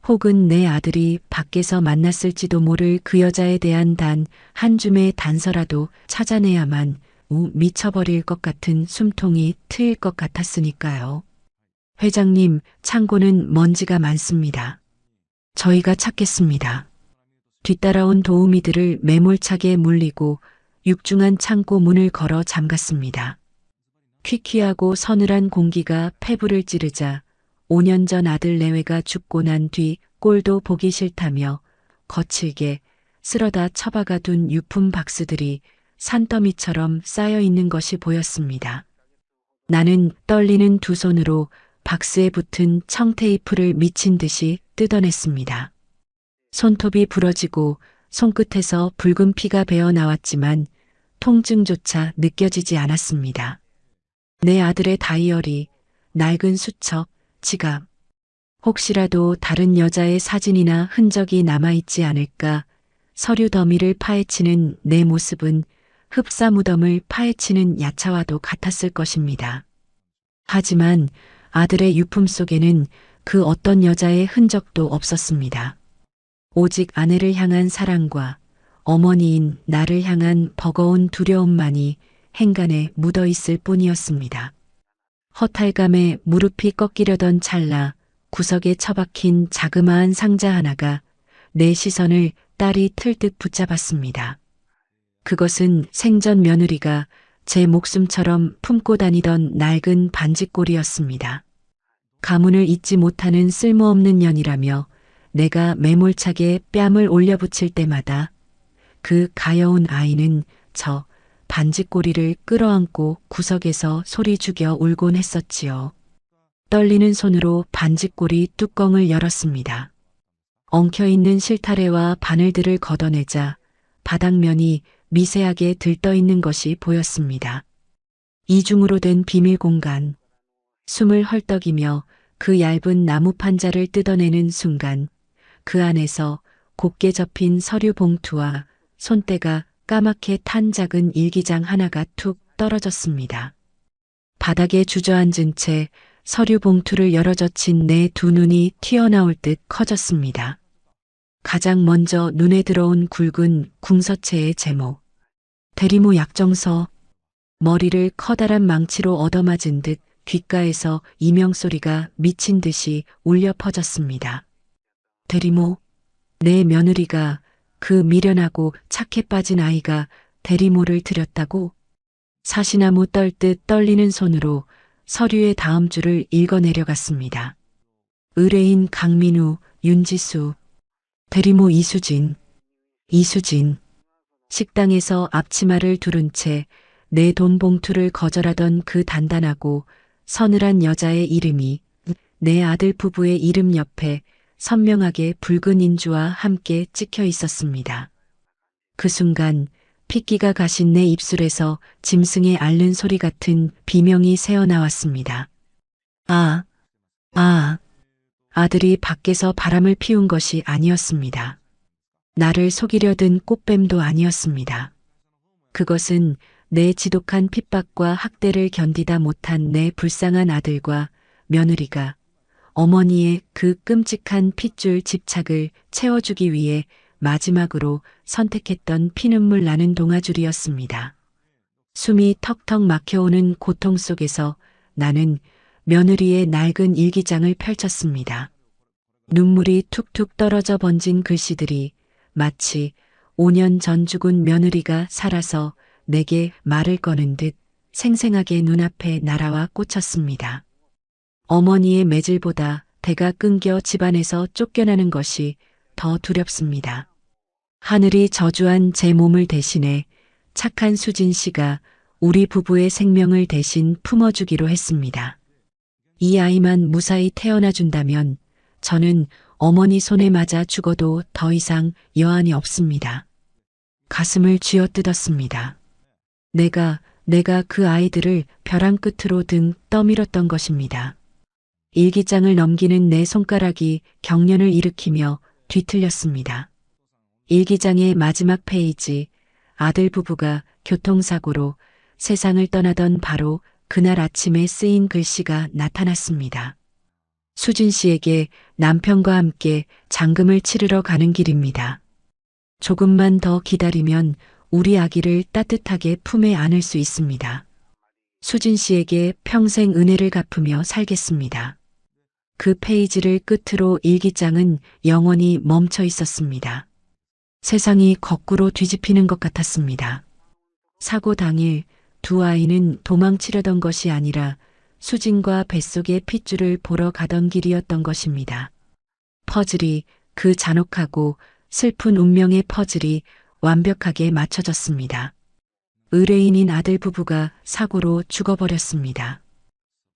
Speaker 2: 혹은 내 아들이 밖에서 만났을지도 모를 그 여자에 대한 단 한 줌의 단서라도 찾아내야만 미쳐버릴 것 같은 숨통이 트일 것 같았으니까요. 회장님, 창고는 먼지가 많습니다. 저희가 찾겠습니다. 뒤따라온 도우미들을 매몰차게 물리고 육중한 창고 문을 걸어 잠갔습니다. 퀴퀴하고 서늘한 공기가 폐부를 찌르자 5년 전 아들 내외가 죽고 난 뒤 꼴도 보기 싫다며 거칠게 쓸어다 처박아 둔 유품 박스들이 산더미처럼 쌓여 있는 것이 보였습니다. 나는 떨리는 두 손으로 박스에 붙은 청테이프를 미친 듯이 뜯어냈습니다. 손톱이 부러지고 손끝에서 붉은 피가 배어 나왔지만 통증조차 느껴지지 않았습니다. 내 아들의 다이어리, 낡은 수첩, 지갑. 혹시라도 다른 여자의 사진이나 흔적이 남아있지 않을까 서류 더미를 파헤치는 내 모습은 흡사 무덤을 파헤치는 야차와도 같았을 것입니다. 하지만 아들의 유품 속에는 그 어떤 여자의 흔적도 없었습니다. 오직 아내를 향한 사랑과 어머니인 나를 향한 버거운 두려움만이 행간에 묻어 있을 뿐이었습니다. 허탈감에 무릎이 꺾이려던 찰나 구석에 처박힌 자그마한 상자 하나가 내 시선을 딸이 틀듯 붙잡았습니다. 그것은 생전 며느리가 제 목숨처럼 품고 다니던 낡은 반지꼬리였습니다. 가문을 잊지 못하는 쓸모없는 년이라며 내가 매몰차게 뺨을 올려붙일 때마다 그 가여운 아이는 저 반지꼬리를 끌어안고 구석에서 소리 죽여 울곤 했었지요. 떨리는 손으로 반지꼬리 뚜껑을 열었습니다. 엉켜있는 실타래와 바늘들을 걷어내자 바닥면이 미세하게 들떠있는 것이 보였습니다. 이중으로 된 비밀 공간. 숨을 헐떡이며 그 얇은 나무 판자를 뜯어내는 순간 그 안에서 곱게 접힌 서류 봉투와 손때가 까맣게 탄 작은 일기장 하나가 툭 떨어졌습니다. 바닥에 주저앉은 채 서류 봉투를 열어젖힌 내 두 눈이 튀어나올 듯 커졌습니다. 가장 먼저 눈에 들어온 굵은 궁서체의 제목. 대리모 약정서. 머리를 커다란 망치로 얻어맞은 듯 귓가에서 이명소리가 미친 듯이 울려 퍼졌습니다. 대리모, 내 며느리가, 그 미련하고 착해 빠진 아이가 대리모를 들였다고? 사시나무 떨듯 떨리는 손으로 서류의 다음 줄을 읽어내려갔습니다. 의뢰인 강민우, 윤지수, 대리모 이수진. 식당에서 앞치마를 두른 채 내 돈 봉투를 거절하던 그 단단하고 서늘한 여자의 이름이 내 아들 부부의 이름 옆에 선명하게 붉은 인주와 함께 찍혀 있었습니다. 그 순간 핏기가 가신 내 입술에서 짐승의 앓는 소리 같은 비명이 새어나왔습니다. 아들이 밖에서 바람을 피운 것이 아니었습니다. 나를 속이려 든 꽃뱀도 아니었습니다. 그것은 내 지독한 핍박과 학대를 견디다 못한 내 불쌍한 아들과 며느리가 어머니의 그 끔찍한 핏줄 집착을 채워주기 위해 마지막으로 선택했던 피눈물 나는 동아줄이었습니다. 숨이 턱턱 막혀오는 고통 속에서 나는 며느리의 낡은 일기장을 펼쳤습니다. 눈물이 툭툭 떨어져 번진 글씨들이 마치 5년 전 죽은 며느리가 살아서 내게 말을 거는 듯 생생하게 눈앞에 날아와 꽂혔습니다. 어머니의 매질보다 대가 끊겨 집안에서 쫓겨나는 것이 더 두렵습니다. 하늘이 저주한 제 몸을 대신해 착한 수진 씨가 우리 부부의 생명을 대신 품어주기로 했습니다. 이 아이만 무사히 태어나준다면 저는 어머니 손에 맞아 죽어도 더 이상 여한이 없습니다. 가슴을 쥐어뜯었습니다. 내가 그 아이들을 벼랑 끝으로 등 떠밀었던 것입니다. 일기장을 넘기는 내 손가락이 경련을 일으키며 뒤틀렸습니다. 일기장의 마지막 페이지, 아들 부부가 교통사고로 세상을 떠나던 바로 그날 아침에 쓰인 글씨가 나타났습니다. 수진 씨에게 남편과 함께 장금을 치르러 가는 길입니다. 조금만 더 기다리면 우리 아기를 따뜻하게 품에 안을 수 있습니다. 수진 씨에게 평생 은혜를 갚으며 살겠습니다. 그 페이지를 끝으로 일기장은 영원히 멈춰 있었습니다. 세상이 거꾸로 뒤집히는 것 같았습니다. 사고 당일 두 아이는 도망치려던 것이 아니라 수진과 뱃속의 핏줄을 보러 가던 길이었던 것입니다. 퍼즐이, 그 잔혹하고 슬픈 운명의 퍼즐이 완벽하게 맞춰졌습니다. 의뢰인인 아들 부부가 사고로 죽어버렸습니다.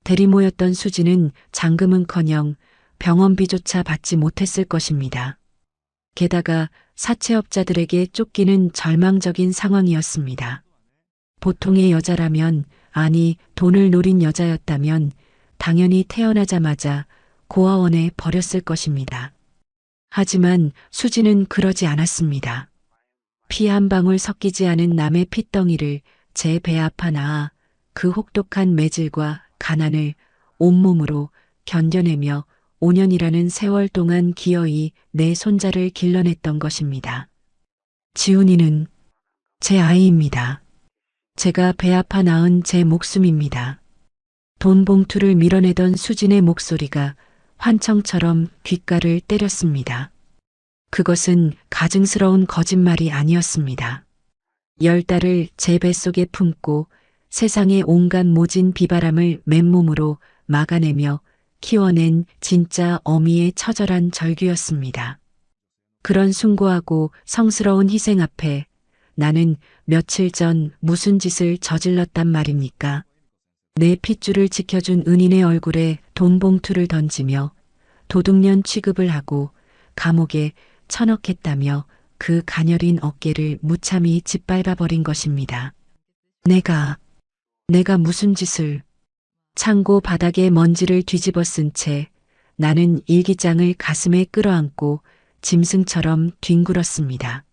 Speaker 2: 대리모였던 수진은 장금은커녕 병원비조차 받지 못했을 것입니다. 게다가 사채업자들에게 쫓기는 절망적인 상황이었습니다. 보통의 여자라면, 아니 돈을 노린 여자였다면 당연히 태어나자마자 고아원에 버렸을 것입니다. 하지만 수진은 그러지 않았습니다. 피 한 방울 섞이지 않은 남의 핏덩이를 제 배 아파 낳아 그 혹독한 매질과 가난을 온몸으로 견뎌내며 5년이라는 세월 동안 기어이 내 손자를 길러냈던 것입니다. 지훈이는 제 아이입니다. 제가 배 아파 낳은 제 목숨입니다. 돈 봉투를 밀어내던 수진의 목소리가 환청처럼 귓가를 때렸습니다. 그것은 가증스러운 거짓말이 아니었습니다. 10달을 제 뱃속에 품고 세상의 온갖 모진 비바람을 맨몸으로 막아내며 키워낸 진짜 어미의 처절한 절규였습니다. 그런 숭고하고 성스러운 희생 앞에 나는 며칠 전 무슨 짓을 저질렀단 말입니까? 내 핏줄을 지켜준 은인의 얼굴에 돈 봉투를 던지며 도둑년 취급을 하고 감옥에 처넣겠다며 그 가녀린 어깨를 무참히 짓밟아버린 것입니다. 내가 무슨 짓을. 창고 바닥에 먼지를 뒤집어 쓴 채 나는 일기장을 가슴에 끌어안고 짐승처럼 뒹굴었습니다.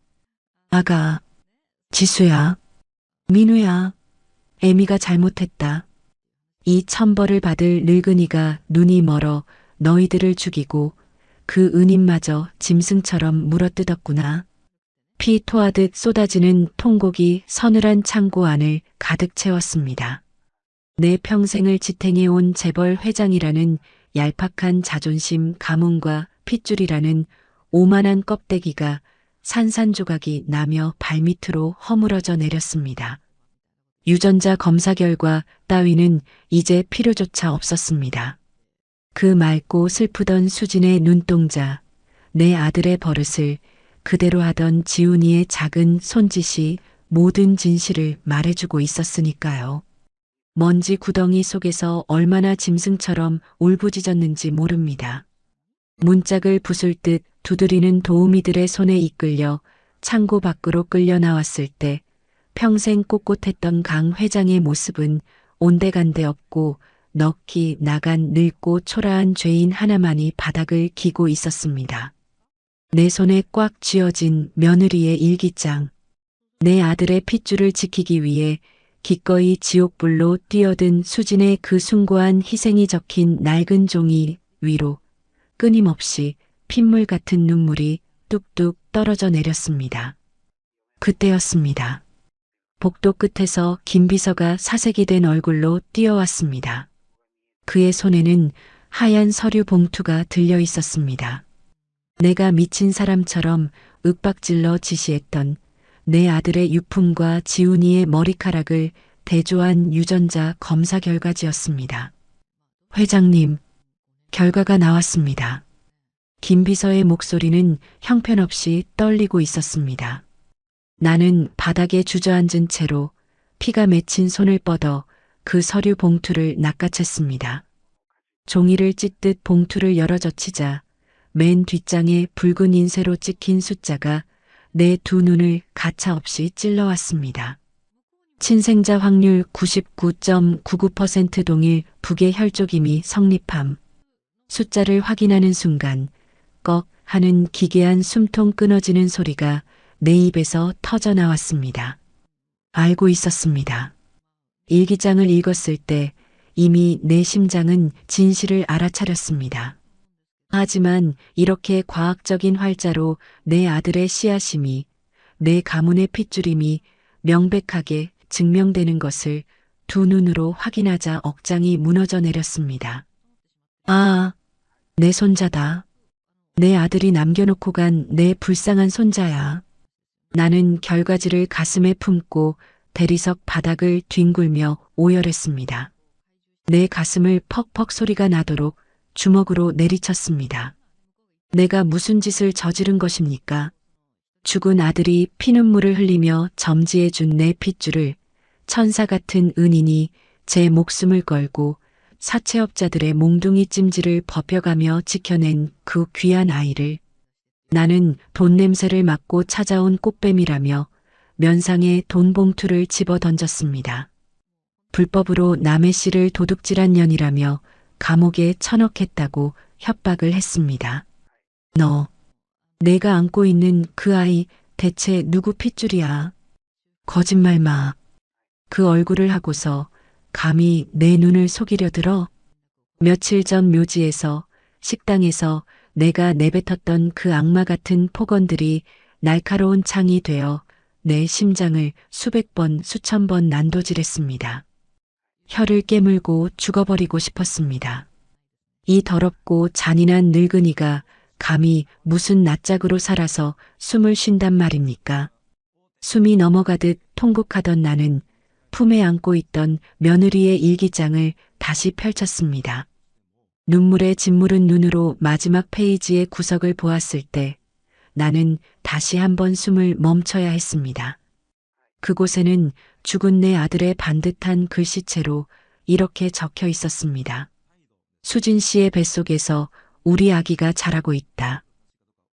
Speaker 2: 아가, 지수야, 민우야, 애미가 잘못했다. 이 천벌을 받을 늙은이가 눈이 멀어 너희들을 죽이고 그 은인마저 짐승처럼 물어뜯었구나. 피 토하듯 쏟아지는 통곡이 서늘한 창고 안을 가득 채웠습니다. 내 평생을 지탱해온 재벌 회장이라는 얄팍한 자존심 가문과 핏줄이라는 오만한 껍데기가 산산조각이 나며 발밑으로 허물어져 내렸습니다. 유전자 검사 결과 따위는 이제 필요조차 없었습니다. 그 맑고 슬프던 수진의 눈동자, 내 아들의 버릇을 그대로 하던 지훈이의 작은 손짓이 모든 진실을 말해주고 있었으니까요. 먼지 구덩이 속에서 얼마나 짐승처럼 울부짖었는지 모릅니다. 문짝을 부술 듯 두드리는 도우미들의 손에 이끌려 창고 밖으로 끌려 나왔을 때 평생 꼿꼿했던 강 회장의 모습은 온데간데 없고 넋이 나간 늙고 초라한 죄인 하나만이 바닥을 기고 있었습니다. 내 손에 꽉 쥐어진 며느리의 일기장. 내 아들의 핏줄을 지키기 위해 기꺼이 지옥불로 뛰어든 수진의 그 숭고한 희생이 적힌 낡은 종이 위로 끊임없이 핏물 같은 눈물이 뚝뚝 떨어져 내렸습니다. 그때였습니다. 복도 끝에서 김비서가 사색이 된 얼굴로 뛰어왔습니다. 그의 손에는 하얀 서류 봉투가 들려 있었습니다. 내가 미친 사람처럼 윽박질러 지시했던 내 아들의 유품과 지훈이의 머리카락을 대조한 유전자 검사 결과지였습니다. 회장님, 결과가 나왔습니다. 김비서의 목소리는 형편없이 떨리고 있었습니다. 나는 바닥에 주저앉은 채로 피가 맺힌 손을 뻗어 그 서류 봉투를 낚아챘습니다. 종이를 찢듯 봉투를 열어 젖히자 맨 뒷장에 붉은 인쇄로 찍힌 숫자가 내 두 눈을 가차없이 찔러왔습니다. 친생자 확률 99.99% 동일 북의 혈족임이 성립함. 숫자를 확인하는 순간 꺽 하는 기괴한 숨통 끊어지는 소리가 내 입에서 터져 나왔습니다. 알고 있었습니다. 일기장을 읽었을 때 이미 내 심장은 진실을 알아차렸습니다. 하지만 이렇게 과학적인 활자로 내 아들의 씨앗임이, 내 가문의 핏줄임이 명백하게 증명되는 것을 두 눈으로 확인하자 억장이 무너져 내렸습니다. 아, 내 손자다. 내 아들이 남겨놓고 간 내 불쌍한 손자야. 나는 결과지를 가슴에 품고 대리석 바닥을 뒹굴며 오열했습니다. 내 가슴을 퍽퍽 소리가 나도록 주먹으로 내리쳤습니다. 내가 무슨 짓을 저지른 것입니까? 죽은 아들이 피눈물을 흘리며 점지해준 내 핏줄을 천사 같은 은인이 제 목숨을 걸고 사채업자들의 몽둥이 찜질을 벗겨가며 지켜낸 그 귀한 아이를 나는 돈 냄새를 맡고 찾아온 꽃뱀이라며 면상에 돈 봉투를 집어 던졌습니다. 불법으로 남의 씨를 도둑질한 년이라며 감옥에 처넣겠다고 협박을 했습니다. 너, 내가 안고 있는 그 아이 대체 누구 핏줄이야? 거짓말 마. 그 얼굴을 하고서 감히 내 눈을 속이려 들어? 며칠 전 묘지에서 식당에서 내가 내뱉었던 그 악마 같은 폭언들이 날카로운 창이 되어 내 심장을 수백 번 수천 번 난도질했습니다. 혀를 깨물고 죽어버리고 싶었습니다. 이 더럽고 잔인한 늙은이가 감히 무슨 낯짝으로 살아서 숨을 쉰단 말입니까? 숨이 넘어가듯 통곡하던 나는 품에 안고 있던 며느리의 일기장을 다시 펼쳤습니다. 눈물에 짓무른 눈으로 마지막 페이지의 구석을 보았을 때 나는 다시 한번 숨을 멈춰야 했습니다. 그곳에는 죽은 내 아들의 반듯한 글씨체로 이렇게 적혀 있었습니다. 수진 씨의 뱃속에서 우리 아기가 자라고 있다.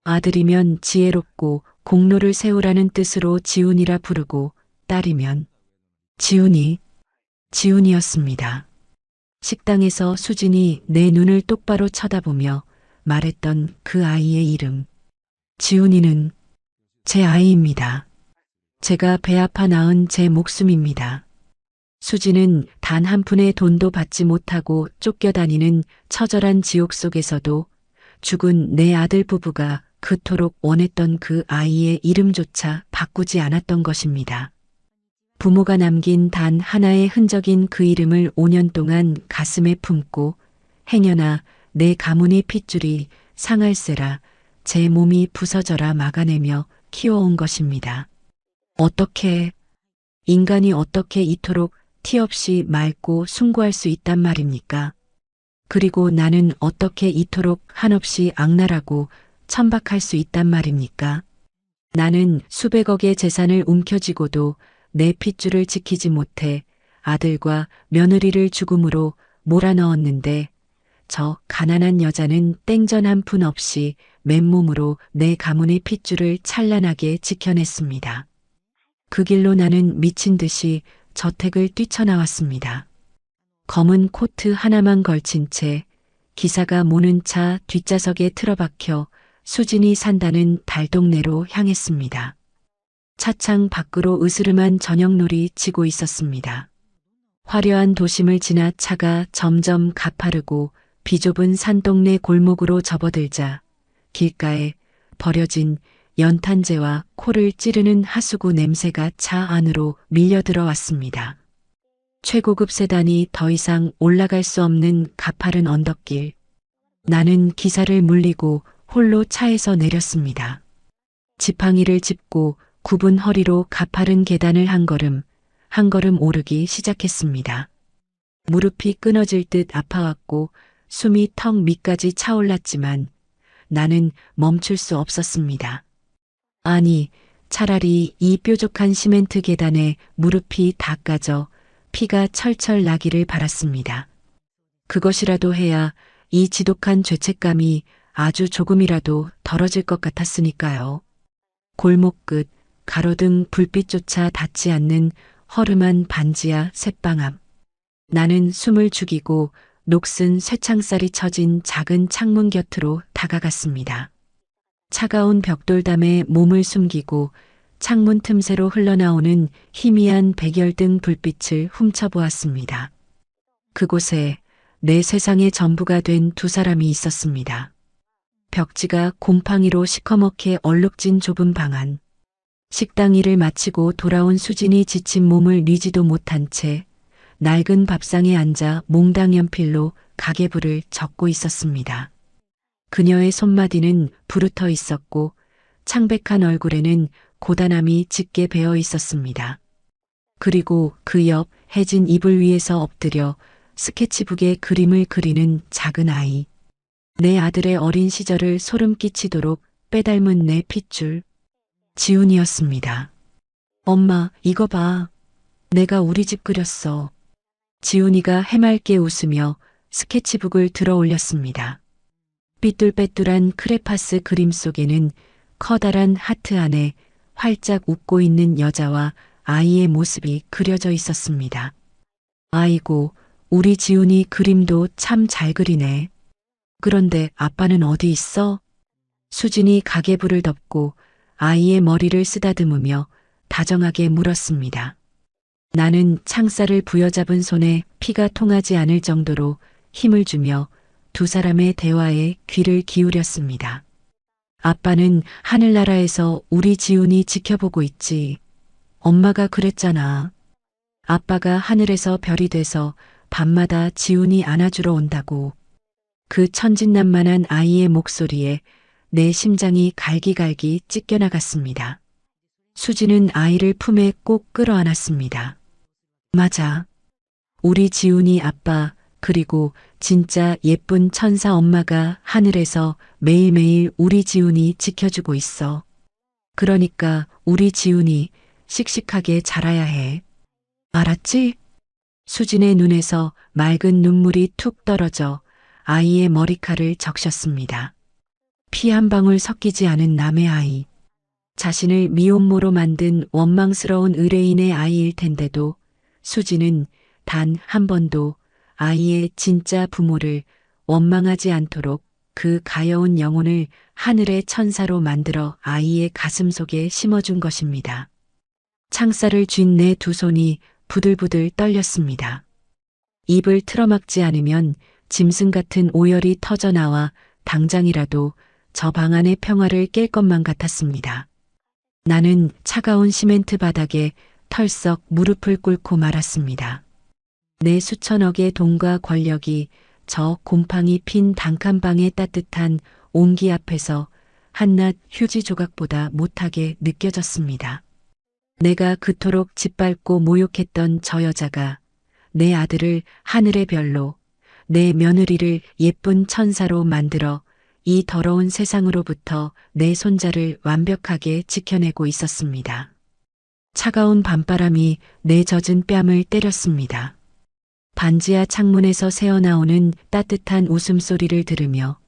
Speaker 2: 아들이면 지혜롭고 공로를 세우라는 뜻으로 지훈이라 부르고 딸이면 지훈이었습니다. 식당에서 수진이 내 눈을 똑바로 쳐다보며 말했던 그 아이의 이름. 지훈이는 제 아이입니다. 제가 배 아파 낳은 제 목숨입니다. 수지는 단 한 푼의 돈도 받지 못하고 쫓겨다니는 처절한 지옥 속에서도 죽은 내 아들 부부가 그토록 원했던 그 아이의 이름조차 바꾸지 않았던 것입니다. 부모가 남긴 단 하나의 흔적인 그 이름을 5년 동안 가슴에 품고 행여나 내 가문의 핏줄이 상할세라 제 몸이 부서져라 막아내며 키워온 것입니다. 인간이 어떻게 이토록 티 없이 맑고 숭고할 수 있단 말입니까? 그리고 나는 어떻게 이토록 한없이 악랄하고 천박할 수 있단 말입니까? 나는 수백억의 재산을 움켜쥐고도 내 핏줄을 지키지 못해 아들과 며느리를 죽음으로 몰아넣었는데 저 가난한 여자는 땡전 한 푼 없이 맨몸으로 내 가문의 핏줄을 찬란하게 지켜냈습니다. 그 길로 나는 미친 듯이 저택을 뛰쳐나왔습니다. 검은 코트 하나만 걸친 채 기사가 모는 차 뒷좌석에 틀어박혀 수진이 산다는 달동네로 향했습니다. 차창 밖으로 으스름한 저녁놀이 치고 있었습니다. 화려한 도심을 지나 차가 점점 가파르고 비좁은 산동네 골목으로 접어들자 길가에 버려진 연탄재와 코를 찌르는 하수구 냄새가 차 안으로 밀려들어 왔습니다. 최고급 세단이 더 이상 올라갈 수 없는 가파른 언덕길. 나는 기사를 물리고 홀로 차에서 내렸습니다. 지팡이를 짚고 굽은 허리로 가파른 계단을 한 걸음 오르기 시작했습니다. 무릎이 끊어질 듯 아파왔고 숨이 턱 밑까지 차올랐지만 나는 멈출 수 없었습니다. 아니, 차라리 이 뾰족한 시멘트 계단에 무릎이 다 까져 피가 철철 나기를 바랐습니다. 그것이라도 해야 이 지독한 죄책감이 아주 조금이라도 덜어질 것 같았으니까요. 골목 끝, 가로등 불빛조차 닿지 않는 허름한 반지하 쇳방 앞. 나는 숨을 죽이고 녹슨 쇠창살이 쳐진 작은 창문 곁으로 다가갔습니다. 차가운 벽돌담에 몸을 숨기고 창문 틈새로 흘러나오는 희미한 백열등 불빛을 훔쳐보았습니다. 그곳에 내 세상의 전부가 된 두 사람이 있었습니다. 벽지가 곰팡이로 시커멓게 얼룩진 좁은 방 안. 식당 일을 마치고 돌아온 수진이 지친 몸을 뉘지도 못한 채 낡은 밥상에 앉아 몽당 연필로 가계부를 적고 있었습니다. 그녀의 손마디는 부르터 있었고 창백한 얼굴에는 고단함이 짙게 배어 있었습니다. 그리고 그 옆 해진 이불 위에서 엎드려 스케치북에 그림을 그리는 작은 아이. 내 아들의 어린 시절을 소름 끼치도록 빼닮은 내 핏줄. 지훈이었습니다. 엄마, 이거 봐. 내가 우리 집 그렸어. 지훈이가 해맑게 웃으며 스케치북을 들어 올렸습니다. 삐뚤빼뚤한 크레파스 그림 속에는 커다란 하트 안에 활짝 웃고 있는 여자와 아이의 모습이 그려져 있었습니다. 아이고, 우리 지훈이 그림도 참 잘 그리네. 그런데 아빠는 어디 있어? 수진이 가계부를 덮고 아이의 머리를 쓰다듬으며 다정하게 물었습니다. 나는 창살을 부여잡은 손에 피가 통하지 않을 정도로 힘을 주며 두 사람의 대화에 귀를 기울였습니다. 아빠는 하늘나라에서 우리 지훈이 지켜보고 있지. 엄마가 그랬잖아. 아빠가 하늘에서 별이 돼서 밤마다 지훈이 안아주러 온다고. 그 천진난만한 아이의 목소리에 내 심장이 갈기갈기 찢겨나갔습니다. 수지는 아이를 품에 꼭 끌어안았습니다. 맞아. 우리 지훈이 아빠, 그리고 진짜 예쁜 천사 엄마가 하늘에서 매일매일 우리 지훈이 지켜주고 있어. 그러니까 우리 지훈이 씩씩하게 자라야 해. 알았지? 수진의 눈에서 맑은 눈물이 툭 떨어져 아이의 머리칼을 적셨습니다. 피 한 방울 섞이지 않은 남의 아이. 자신을 미혼모로 만든 원망스러운 의뢰인의 아이일 텐데도 수지는 단 한 번도 아이의 진짜 부모를 원망하지 않도록 그 가여운 영혼을 하늘의 천사로 만들어 아이의 가슴 속에 심어준 것입니다. 창살을 쥔 내 두 손이 부들부들 떨렸습니다. 입을 틀어막지 않으면 짐승 같은 오열이 터져나와 당장이라도 저 방 안의 평화를 깰 것만 같았습니다. 나는 차가운 시멘트 바닥에 털썩 무릎을 꿇고 말았습니다. 내 수천억의 돈과 권력이 저 곰팡이 핀 단칸방의 따뜻한 온기 앞에서 한낱 휴지 조각보다 못하게 느껴졌습니다. 내가 그토록 짓밟고 모욕했던 저 여자가 내 아들을 하늘의 별로, 내 며느리를 예쁜 천사로 만들어 이 더러운 세상으로부터 내 손자를 완벽하게 지켜내고 있었습니다. 차가운 밤바람이 내 젖은 뺨을 때렸습니다. 반지하 창문에서 새어나오는 따뜻한 웃음소리를 들으며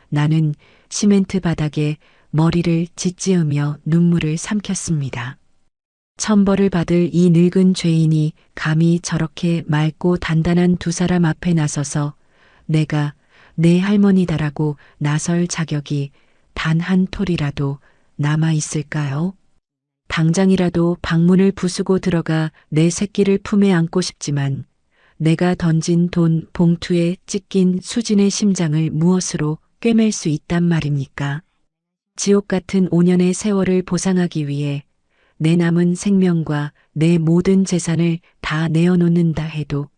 Speaker 2: 나는 시멘트 바닥에 머리를 짓지으며 눈물을 삼켰습니다. 천벌을 받을 이 늙은 죄인이 감히 저렇게 맑고 단단한 두 사람 앞에 나서서 내가 내 할머니다라고 나설 자격이 단 한 톨이라도 남아 있을까요? 당장이라도 방문을 부수고 들어가 내 새끼를 품에 안고 싶지만 내가 던진 돈 봉투에 찢긴 수진의 심장을 무엇으로 꿰맬 수 있단 말입니까? 지옥 같은 5년의 세월을 보상하기 위해 내 남은 생명과 내 모든 재산을 다 내어놓는다 해도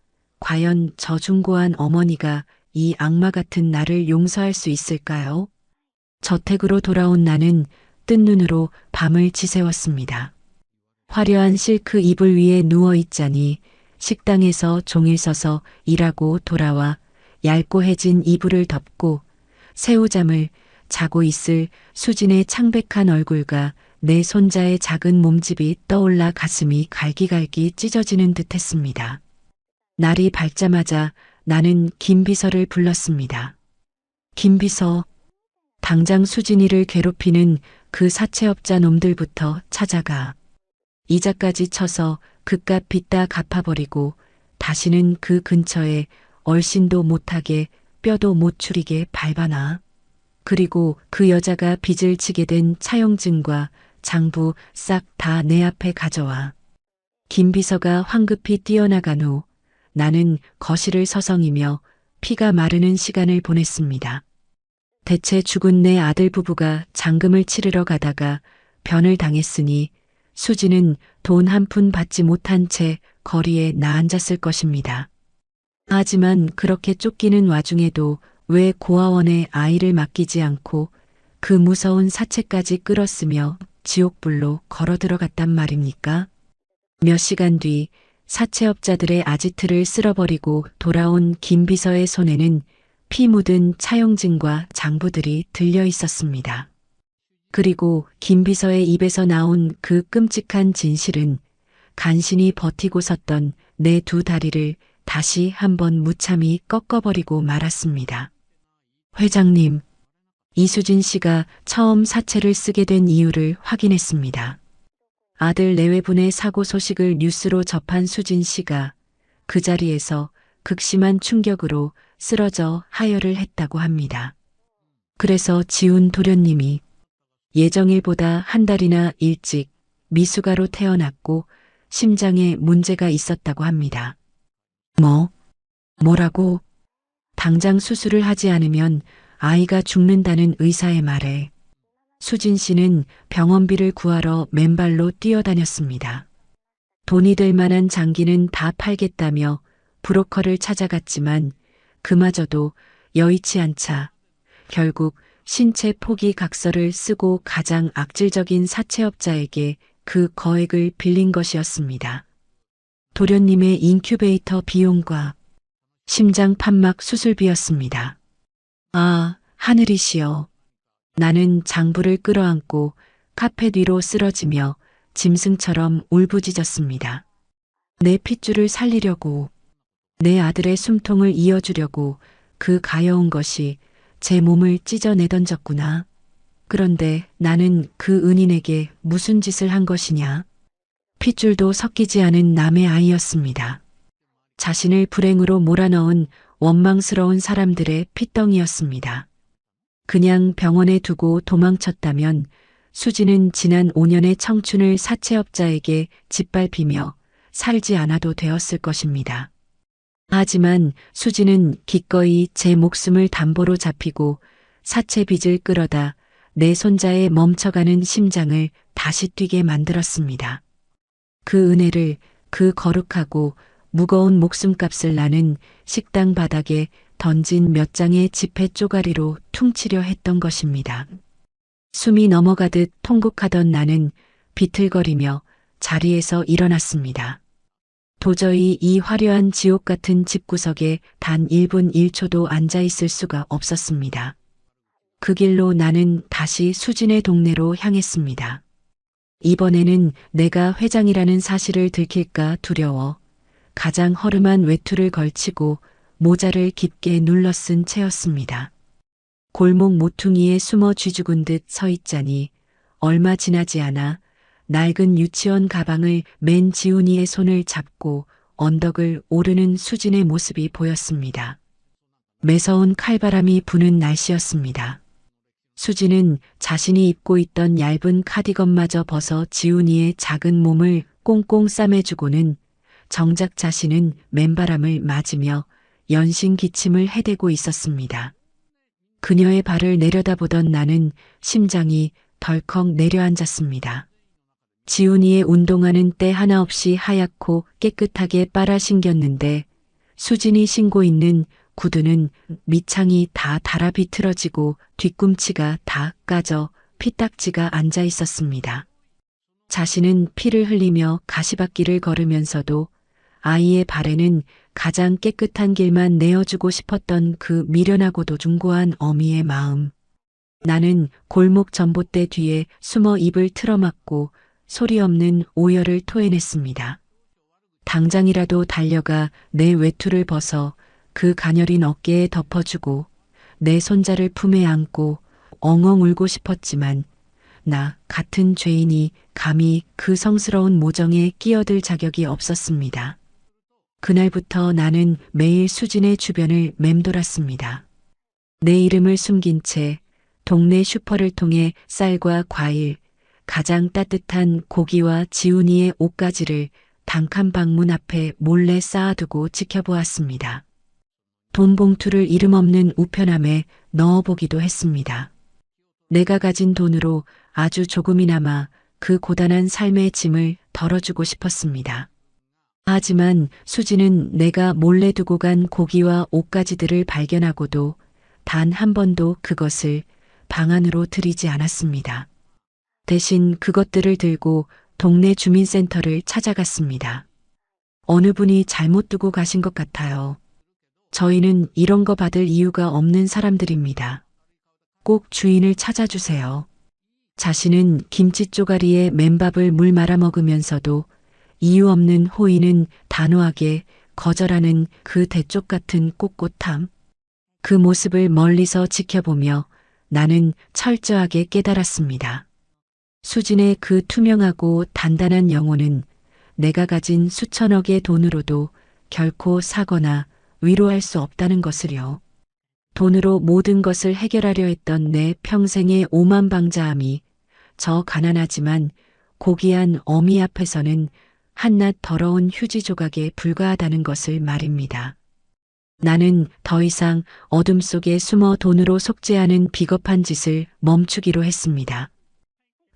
Speaker 2: 과연 저 중고한 어머니가 이 악마 같은 나를 용서할 수 있을까요? 저택으로 돌아온 나는 뜬 눈으로 밤을 지새웠습니다. 화려한 실크 이불 위에 누워 있자니 식당에서 종일 서서 일하고 돌아와 얇고 해진 이불을 덮고 새우잠을 자고 있을 수진의 창백한 얼굴과 내 손자의 작은 몸집이 떠올라 가슴이 갈기갈기 찢어지는 듯 했습니다. 날이 밝자마자 나는 김비서를 불렀습니다. 김비서, 당장 수진이를 괴롭히는 그 사채업자 놈들부터 찾아가. 이자까지 쳐서 그깟 빚 다 갚아버리고 다시는 그 근처에 얼씬도 못하게 뼈도 못 추리게 밟아놔. 그리고 그 여자가 빚을 지게 된 차용증과 장부 싹 다 내 앞에 가져와. 김비서가 황급히 뛰어나간 후 나는 거실을 서성이며 피가 마르는 시간을 보냈습니다. 대체 죽은 내 아들 부부가 장금을 치르러 가다가 변을 당했으니 수지는 돈 한 푼 받지 못한 채 거리에 나앉았을 것입니다. 하지만 그렇게 쫓기는 와중에도 왜 고아원에 아이를 맡기지 않고 그 무서운 사채까지 끌었으며 지옥불로 걸어 들어갔단 말입니까? 몇 시간 뒤 사채업자들의 아지트를 쓸어버리고 돌아온 김비서의 손에는 피 묻은 차용증과 장부들이 들려 있었습니다. 그리고 김비서의 입에서 나온 그 끔찍한 진실은 간신히 버티고 섰던 내 두 다리를 다시 한번 무참히 꺾어버리고 말았습니다. 회장님, 이수진 씨가 처음 사채를 쓰게 된 이유를 확인했습니다. 아들 내외분의 사고 소식을 뉴스로 접한 수진 씨가 그 자리에서 극심한 충격으로 쓰러져 하혈을 했다고 합니다. 그래서 지훈 도련님이 예정일보다 한 달이나 일찍 미숙아로 태어났고 심장에 문제가 있었다고 합니다. 뭐라고? 당장 수술을 하지 않으면 아이가 죽는다는 의사의 말에 수진 씨는 병원비를 구하러 맨발로 뛰어다녔습니다. 돈이 될 만한 장기는 다 팔겠다며 브로커를 찾아갔지만 그마저도 여의치 않자 결국 신체 포기 각서를 쓰고 가장 악질적인 사채업자에게 그 거액을 빌린 것이었습니다. 도련님의 인큐베이터 비용과 심장 판막 수술비였습니다. 아, 하늘이시여. 나는 장부를 끌어안고 카펫 위로 쓰러지며 짐승처럼 울부짖었습니다. 내 핏줄을 살리려고, 내 아들의 숨통을 이어주려고 그 가여운 것이 제 몸을 찢어내던졌구나. 그런데 나는 그 은인에게 무슨 짓을 한 것이냐? 핏줄도 섞이지 않은 남의 아이였습니다. 자신을 불행으로 몰아넣은 원망스러운 사람들의 핏덩이였습니다. 그냥 병원에 두고 도망쳤다면 수지는 지난 5년의 청춘을 사채업자에게 짓밟히며 살지 않아도 되었을 것입니다. 하지만 수지는 기꺼이 제 목숨을 담보로 잡히고 사채 빚을 끌어다 내 손자의 멈춰가는 심장을 다시 뛰게 만들었습니다. 그 은혜를 그 거룩하고 무거운 목숨값을 나는 식당 바닥에 던진 몇 장의 지폐 쪼가리로 퉁치려 했던 것입니다. 숨이 넘어가듯 통곡하던 나는 비틀거리며 자리에서 일어났습니다. 도저히 이 화려한 지옥 같은 집구석에 단 1분 1초도 앉아 있을 수가 없었습니다. 그 길로 나는 다시 수진의 동네로 향했습니다. 이번에는 내가 회장이라는 사실을 들킬까 두려워 가장 허름한 외투를 걸치고 모자를 깊게 눌러 쓴 채였습니다. 골목 모퉁이에 숨어 쥐죽은 듯 서 있자니 얼마 지나지 않아 낡은 유치원 가방을 맨 지훈이의 손을 잡고 언덕을 오르는 수진의 모습이 보였습니다. 매서운 칼바람이 부는 날씨였습니다. 수진은 자신이 입고 있던 얇은 카디건마저 벗어 지훈이의 작은 몸을 꽁꽁 싸매주고는 정작 자신은 맨바람을 맞으며 연신 기침을 해대고 있었습니다. 그녀의 발을 내려다보던 나는 심장이 덜컥 내려앉았습니다. 지훈이의 운동화는 때 하나 없이 하얗고 깨끗하게 빨아 신겼는데 수진이 신고 있는 구두는 밑창이 다 달아 비틀어지고 뒤꿈치가 다 까져 피딱지가 앉아 있었습니다. 자신은 피를 흘리며 가시밭길을 걸으면서도 아이의 발에는 가장 깨끗한 길만 내어주고 싶었던 그 미련하고도 중고한 어미의 마음. 나는 골목 전봇대 뒤에 숨어 입을 틀어막고 소리 없는 오열을 토해냈습니다. 당장이라도 달려가 내 외투를 벗어 그 가녀린 어깨에 덮어주고 내 손자를 품에 안고 엉엉 울고 싶었지만 나 같은 죄인이 감히 그 성스러운 모정에 끼어들 자격이 없었습니다. 그날부터 나는 매일 수진의 주변을 맴돌았습니다. 내 이름을 숨긴 채 동네 슈퍼를 통해 쌀과 과일, 가장 따뜻한 고기와 지훈이의 옷가지를 단칸 방문 앞에 몰래 쌓아두고 지켜보았습니다. 돈 봉투를 이름 없는 우편함에 넣어보기도 했습니다. 내가 가진 돈으로 아주 조금이나마 그 고단한 삶의 짐을 덜어주고 싶었습니다. 하지만 수지는 내가 몰래 두고 간 고기와 옷가지들을 발견하고도 단 한 번도 그것을 방 안으로 들이지 않았습니다. 대신 그것들을 들고 동네 주민센터를 찾아갔습니다. 어느 분이 잘못 두고 가신 것 같아요. 저희는 이런 거 받을 이유가 없는 사람들입니다. 꼭 주인을 찾아주세요. 자신은 김치 쪼가리에 맨밥을 물 말아 먹으면서도 이유 없는 호의는 단호하게 거절하는 그 대쪽 같은 꼿꼿함. 그 모습을 멀리서 지켜보며 나는 철저하게 깨달았습니다. 수진의 그 투명하고 단단한 영혼은 내가 가진 수천억의 돈으로도 결코 사거나 위로할 수 없다는 것을요. 돈으로 모든 것을 해결하려 했던 내 평생의 오만방자함이 저 가난하지만 고귀한 어미 앞에서는 한낱 더러운 휴지 조각에 불과하다는 것을 말입니다. 나는 더 이상 어둠 속에 숨어 돈으로 속죄하는 비겁한 짓을 멈추기로 했습니다.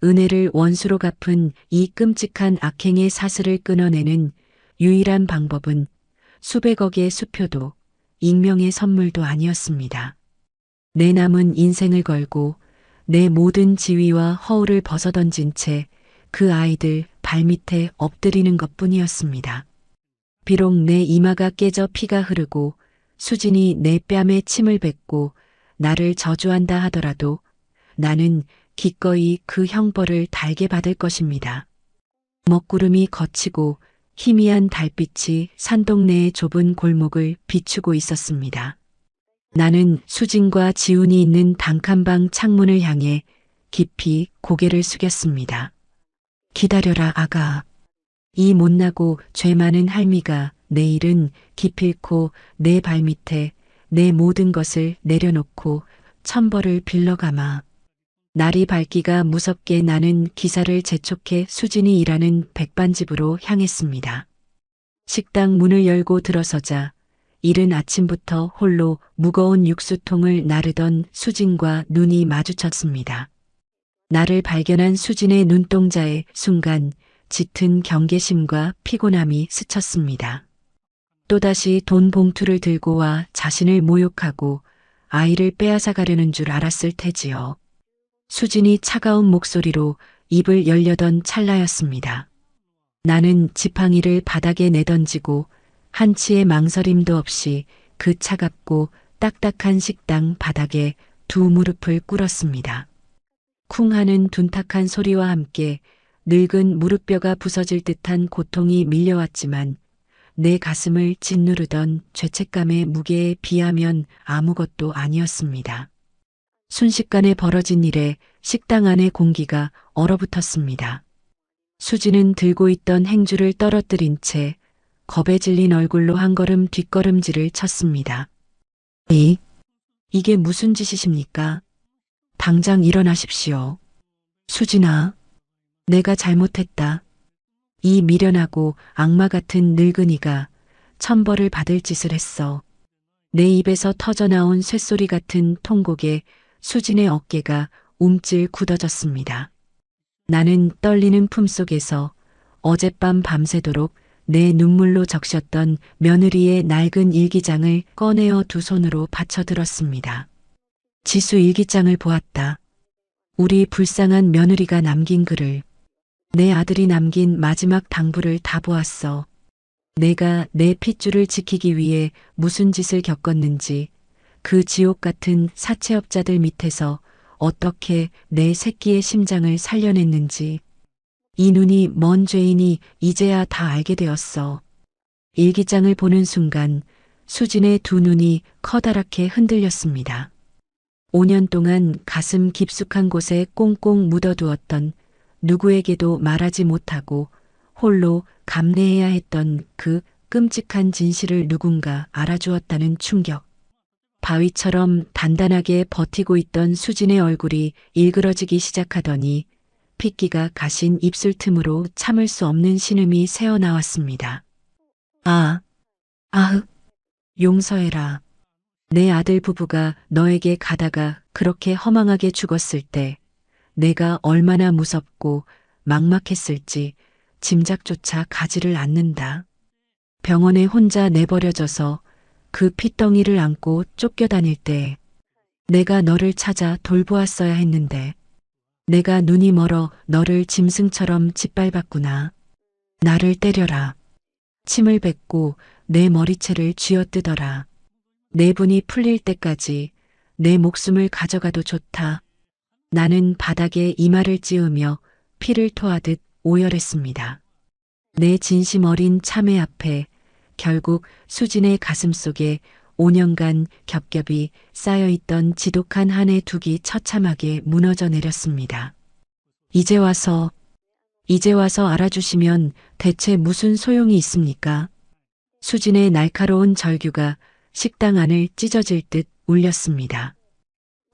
Speaker 2: 은혜를 원수로 갚은 이 끔찍한 악행의 사슬을 끊어내는 유일한 방법은 수백억의 수표도 익명의 선물도 아니었습니다. 내 남은 인생을 걸고 내 모든 지위와 허울을 벗어던진 채 그 아이들 발밑에 엎드리는 것뿐이었습니다. 비록 내 이마가 깨져 피가 흐르고 수진이 내 뺨에 침을 뱉고 나를 저주한다 하더라도 나는 기꺼이 그 형벌을 달게 받을 것입니다. 먹구름이 걷히고 희미한 달빛이 산동네의 좁은 골목을 비추고 있었습니다. 나는 수진과 지훈이 있는 단칸방 창문을 향해 깊이 고개를 숙였습니다. 기다려라 아가. 이 못나고 죄 많은 할미가 내일은 기필코 내 발밑에 내 모든 것을 내려놓고 천벌을 빌러가마. 날이 밝기가 무섭게 나는 기사를 재촉해 수진이 일하는 백반집으로 향했습니다. 식당 문을 열고 들어서자 이른 아침부터 홀로 무거운 육수통을 나르던 수진과 눈이 마주쳤습니다. 나를 발견한 수진의 눈동자에 순간 짙은 경계심과 피곤함이 스쳤습니다. 또다시 돈 봉투를 들고 와 자신을 모욕하고 아이를 빼앗아 가려는 줄 알았을 테지요. 수진이 차가운 목소리로 입을 열려던 찰나였습니다. 나는 지팡이를 바닥에 내던지고 한치의 망설임도 없이 그 차갑고 딱딱한 식당 바닥에 두 무릎을 꿇었습니다. 쿵 하는 둔탁한 소리와 함께 늙은 무릎뼈가 부서질 듯한 고통이 밀려왔지만 내 가슴을 짓누르던 죄책감의 무게에 비하면 아무것도 아니었습니다. 순식간에 벌어진 일에 식당 안의 공기가 얼어붙었습니다. 수지는 들고 있던 행주를 떨어뜨린 채 겁에 질린 얼굴로 한 걸음 뒷걸음질을 쳤습니다. 이게 무슨 짓이십니까? 당장 일어나십시오. 수진아, 내가 잘못했다. 이 미련하고 악마 같은 늙은이가 천벌을 받을 짓을 했어. 내 입에서 터져나온 쇳소리 같은 통곡에 수진의 어깨가 움찔 굳어졌습니다. 나는 떨리는 품속에서 어젯밤 밤새도록 내 눈물로 적셨던 며느리의 낡은 일기장을 꺼내어 두 손으로 받쳐들었습니다. 지수 일기장을 보았다. 우리 불쌍한 며느리가 남긴 글을. 내 아들이 남긴 마지막 당부를 다 보았어. 내가 내 핏줄을 지키기 위해 무슨 짓을 겪었는지, 그 지옥 같은 사채업자들 밑에서 어떻게 내 새끼의 심장을 살려냈는지. 이 눈이 먼 죄인이 이제야 다 알게 되었어. 일기장을 보는 순간 수진의 두 눈이 커다랗게 흔들렸습니다. 5년 동안 가슴 깊숙한 곳에 꽁꽁 묻어두었던 누구에게도 말하지 못하고 홀로 감내해야 했던 그 끔찍한 진실을 누군가 알아주었다는 충격. 바위처럼 단단하게 버티고 있던 수진의 얼굴이 일그러지기 시작하더니 핏기가 가신 입술 틈으로 참을 수 없는 신음이 새어나왔습니다. 용서해라. 내 아들 부부가 너에게 가다가 그렇게 허망하게 죽었을 때 내가 얼마나 무섭고 막막했을지 짐작조차 가지를 않는다. 병원에 혼자 내버려져서 그 핏덩이를 안고 쫓겨다닐 때 내가 너를 찾아 돌보았어야 했는데 내가 눈이 멀어 너를 짐승처럼 짓밟았구나. 나를 때려라. 침을 뱉고 내 머리채를 쥐어뜯어라. 내 분이 풀릴 때까지 내 목숨을 가져가도 좋다. 나는 바닥에 이마를 찌으며 피를 토하듯 오열했습니다. 내 진심 어린 참회 앞에 결국 수진의 가슴 속에 5년간 겹겹이 쌓여있던 지독한 한의 둑이 처참하게 무너져 내렸습니다. 이제 와서 알아주시면 대체 무슨 소용이 있습니까? 수진의 날카로운 절규가 식당 안을 찢어질 듯 울렸습니다.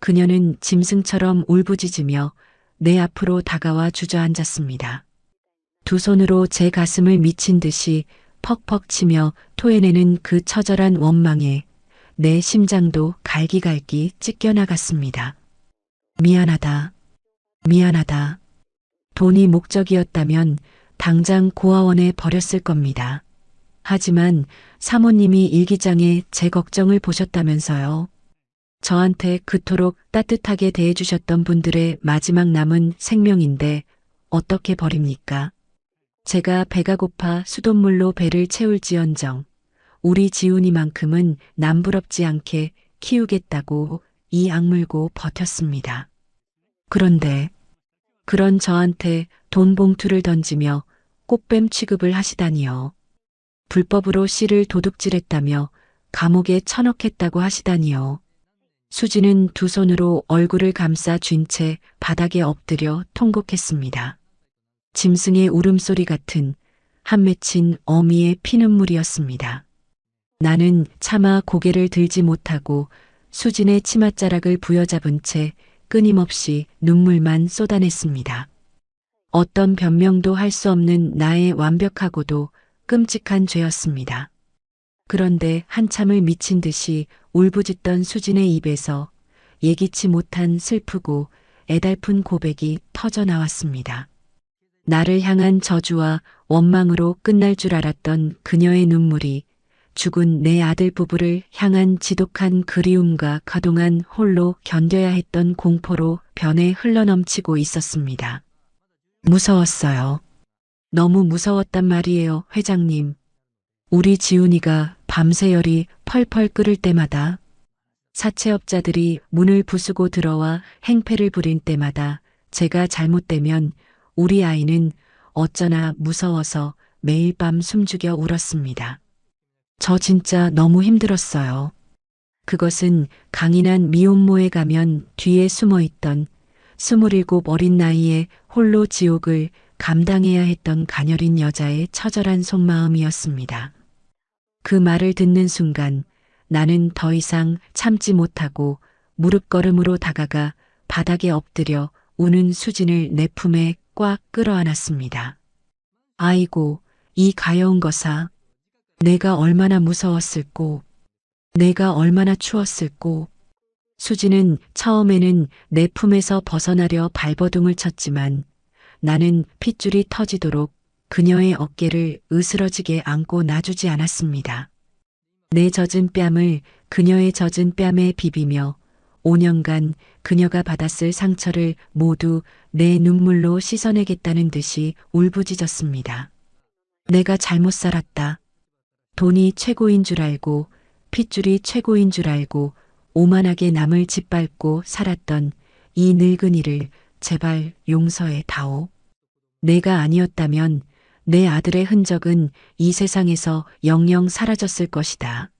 Speaker 2: 그녀는 짐승처럼 울부짖으며 내 앞으로 다가와 주저앉았습니다. 두 손으로 제 가슴을 미친 듯이 퍽퍽 치며 토해내는 그 처절한 원망에 내 심장도 갈기갈기 찢겨나갔습니다. 미안하다. 돈이 목적이었다면 당장 고아원에 버렸을 겁니다. 하지만 사모님이 일기장에 제 걱정을 보셨다면서요. 저한테 그토록 따뜻하게 대해주셨던 분들의 마지막 남은 생명인데 어떻게 버립니까? 제가 배가 고파 수돗물로 배를 채울지언정 우리 지훈이만큼은 남부럽지 않게 키우겠다고 이 악물고 버텼습니다. 그런데 그런 저한테 돈 봉투를 던지며 꽃뱀 취급을 하시다니요. 불법으로 씨를 도둑질했다며 감옥에 처넣겠다고 하시다니요. 수지는 두 손으로 얼굴을 감싸 쥔 채 바닥에 엎드려 통곡했습니다. 짐승의 울음소리 같은 한 맺힌 어미의 피눈물이었습니다. 나는 차마 고개를 들지 못하고 수진의 치맛자락을 부여잡은 채 끊임없이 눈물만 쏟아냈습니다. 어떤 변명도 할 수 없는 나의 완벽하고도 끔찍한 죄였습니다. 그런데 한참을 미친 듯이 울부짖던 수진의 입에서 예기치 못한 슬프고 애달픈 고백이 터져 나왔습니다. 나를 향한 저주와 원망으로 끝날 줄 알았던 그녀의 눈물이 죽은 내 아들 부부를 향한 지독한 그리움과 그동안 홀로 견뎌야 했던 공포로 변해 흘러넘치고 있었습니다. 무서웠어요. 너무 무서웠단 말이에요, 회장님. 우리 지훈이가 밤새 열이 펄펄 끓을 때마다 사채업자들이 문을 부수고 들어와 행패를 부릴 때마다 제가 잘못되면 우리 아이는 어쩌나 무서워서 매일 밤 숨죽여 울었습니다. 저 진짜 너무 힘들었어요. 그것은 강인한 미혼모에 가면 뒤에 숨어있던 27 어린 나이에 홀로 지옥을 감당해야 했던 가녀린 여자의 처절한 속마음이었습니다. 그 말을 듣는 순간 나는 더 이상 참지 못하고 무릎걸음으로 다가가 바닥에 엎드려 우는 수진을 내 품에 꽉 끌어안았습니다. 아이고, 이 가여운 것아. 내가 얼마나 무서웠을꼬. 내가 얼마나 추웠을꼬. 수진은 처음에는 내 품에서 벗어나려 발버둥을 쳤지만 나는 핏줄이 터지도록 그녀의 어깨를 으스러지게 안고 놔주지 않았습니다. 내 젖은 뺨을 그녀의 젖은 뺨에 비비며 5년간 그녀가 받았을 상처를 모두 내 눈물로 씻어내겠다는 듯이 울부짖었습니다. 내가 잘못 살았다. 돈이 최고인 줄 알고 핏줄이 최고인 줄 알고 오만하게 남을 짓밟고 살았던 이 늙은이를 제발 용서해 다오. 내가 아니었다면 내 아들의 흔적은 이 세상에서 영영 사라졌을 것이다.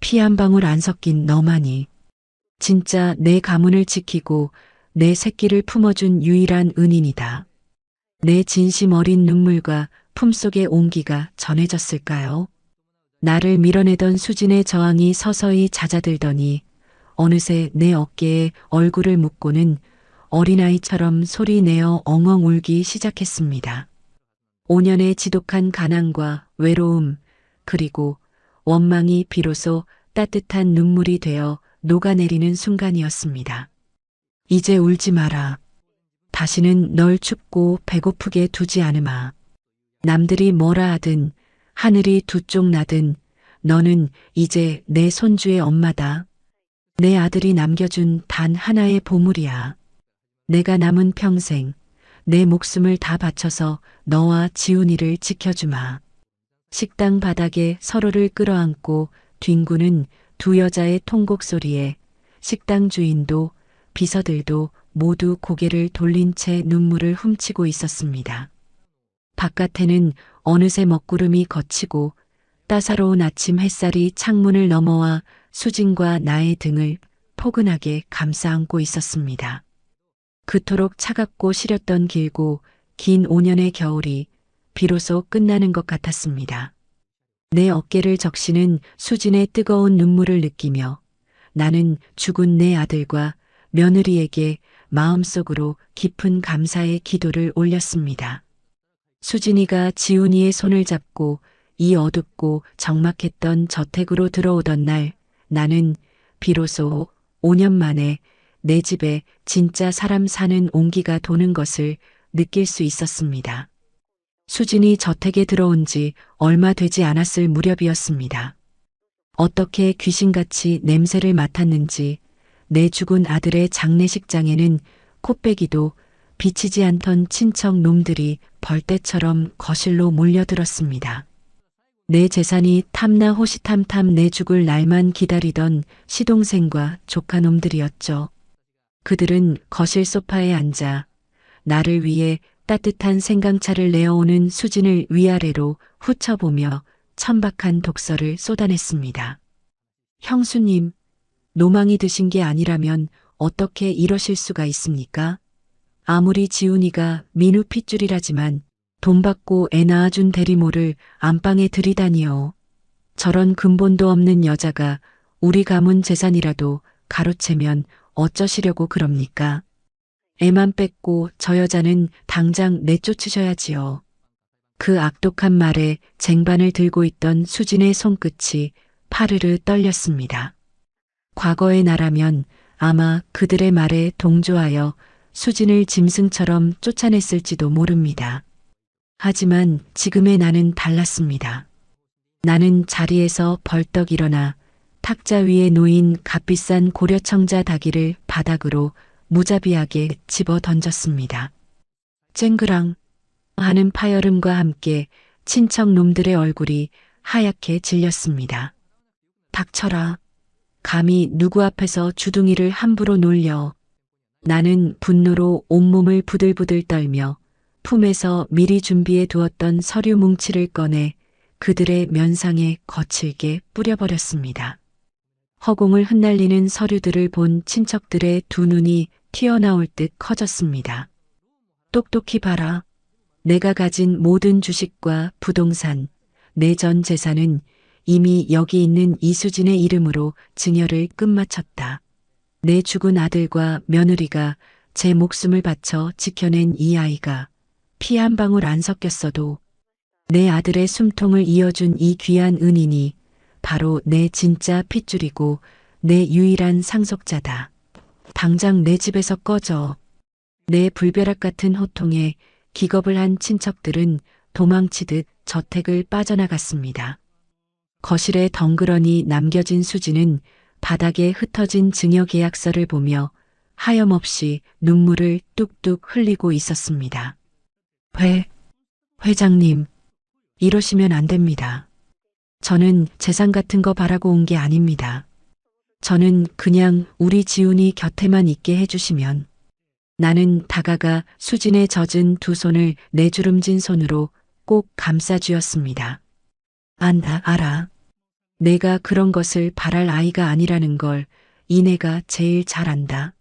Speaker 2: 피 한 방울 안 섞인 너만이 진짜 내 가문을 지키고 내 새끼를 품어준 유일한 은인이다. 내 진심 어린 눈물과 품속의 온기가 전해졌을까요? 나를 밀어내던 수진의 저항이 서서히 잦아들더니 어느새 내 어깨에 얼굴을 묻고는 어린아이처럼 소리내어 엉엉 울기 시작했습니다. 5년의 지독한 가난과 외로움 그리고 원망이 비로소 따뜻한 눈물이 되어 녹아내리는 순간이었습니다. 이제 울지 마라. 다시는 널 춥고 배고프게 두지 않으마. 남들이 뭐라 하든 하늘이 두 쪽 나든 너는 이제 내 손주의 엄마다. 내 아들이 남겨준 단 하나의 보물이야. 내가 남은 평생 내 목숨을 다 바쳐서 너와 지훈이를 지켜주마. 식당 바닥에 서로를 끌어안고 뒹구는 두 여자의 통곡 소리에 식당 주인도 비서들도 모두 고개를 돌린 채 눈물을 훔치고 있었습니다. 바깥에는 어느새 먹구름이 걷히고 따사로운 아침 햇살이 창문을 넘어와 수진과 나의 등을 포근하게 감싸안고 있었습니다. 그토록 차갑고 시렸던 길고 긴 5년의 겨울이 비로소 끝나는 것 같았습니다. 내 어깨를 적시는 수진의 뜨거운 눈물을 느끼며 나는 죽은 내 아들과 며느리에게 마음속으로 깊은 감사의 기도를 올렸습니다. 수진이가 지훈이의 손을 잡고 이 어둡고 적막했던 저택으로 들어오던 날 나는 비로소 5년 만에 내 집에 진짜 사람 사는 온기가 도는 것을 느낄 수 있었습니다. 수진이 저택에 들어온 지 얼마 되지 않았을 무렵이었습니다. 어떻게 귀신같이 냄새를 맡았는지 내 죽은 아들의 장례식장에는 코빼기도 비치지 않던 친척 놈들이 벌떼처럼 거실로 몰려들었습니다. 내 재산이 탐나 호시탐탐 내 죽을 날만 기다리던 시동생과 조카놈들이었죠. 그들은 거실 소파에 앉아 나를 위해 따뜻한 생강차를 내어오는 수진을 위아래로 훑어보며 천박한 독서를 쏟아냈습니다. 형수님, 노망이 드신 게 아니라면 어떻게 이러실 수가 있습니까? 아무리 지훈이가 민우 핏줄이라지만 돈 받고 애 낳아준 대리모를 안방에 들이다니요. 저런 근본도 없는 여자가 우리 가문 재산이라도 가로채면 어쩌시려고 그럽니까? 애만 뺏고 저 여자는 당장 내쫓으셔야지요. 그 악독한 말에 쟁반을 들고 있던 수진의 손끝이 파르르 떨렸습니다. 과거의 나라면 아마 그들의 말에 동조하여 수진을 짐승처럼 쫓아냈을지도 모릅니다. 하지만 지금의 나는 달랐습니다. 나는 자리에서 벌떡 일어나 탁자 위에 놓인 값비싼 고려청자 다기를 바닥으로 무자비하게 집어 던졌습니다. 쨍그랑 하는 파열음과 함께 친척 놈들의 얼굴이 하얗게 질렸습니다. 닥쳐라. 감히 누구 앞에서 주둥이를 함부로 놀려. 나는 분노로 온몸을 부들부들 떨며 품에서 미리 준비해 두었던 서류 뭉치를 꺼내 그들의 면상에 거칠게 뿌려버렸습니다. 허공을 흩날리는 서류들을 본 친척들의 두 눈이 튀어나올 듯 커졌습니다. 똑똑히 봐라. 내가 가진 모든 주식과 부동산, 내 전 재산은 이미 여기 있는 이수진의 이름으로 증여를 끝마쳤다. 내 죽은 아들과 며느리가 제 목숨을 바쳐 지켜낸 이 아이가 피 한 방울 안 섞였어도 내 아들의 숨통을 이어준 이 귀한 은인이 바로 내 진짜 핏줄이고 내 유일한 상속자다. 당장 내 집에서 꺼져. 내 불벼락 같은 호통에 기겁을 한 친척들은 도망치듯 저택을 빠져나갔습니다. 거실에 덩그러니 남겨진 수지는 바닥에 흩어진 증여 계약서를 보며 하염없이 눈물을 뚝뚝 흘리고 있었습니다. 회장님, 이러시면 안 됩니다. 저는 재산 같은 거 바라고 온 게 아닙니다. 저는 그냥 우리 지훈이 곁에만 있게 해주시면. 나는 다가가 수진의 젖은 두 손을 내주름진 손으로 꼭 감싸쥐었습니다. 알아. 내가 그런 것을 바랄 아이가 아니라는 걸 이내가 제일 잘 안다.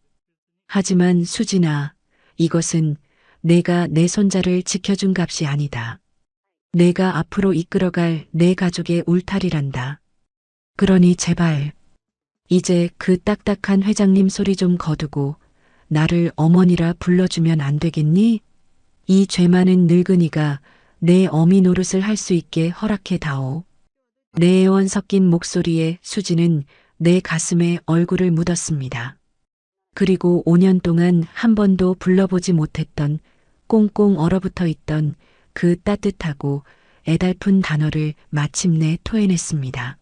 Speaker 2: 하지만 수진아, 이것은 내가 내 손자를 지켜준 값이 아니다. 내가 앞으로 이끌어갈 내 가족의 울타리란다. 그러니 제발 이제 그 딱딱한 회장님 소리 좀 거두고 나를 어머니라 불러주면 안 되겠니? 이 죄 많은 늙은이가 내 어미 노릇을 할 수 있게 허락해 다오. 내 애원 섞인 목소리에 수지는 내 가슴에 얼굴을 묻었습니다. 그리고 5년 동안 한 번도 불러보지 못했던 꽁꽁 얼어붙어 있던 그 따뜻하고 애달픈 단어를 마침내 토해냈습니다.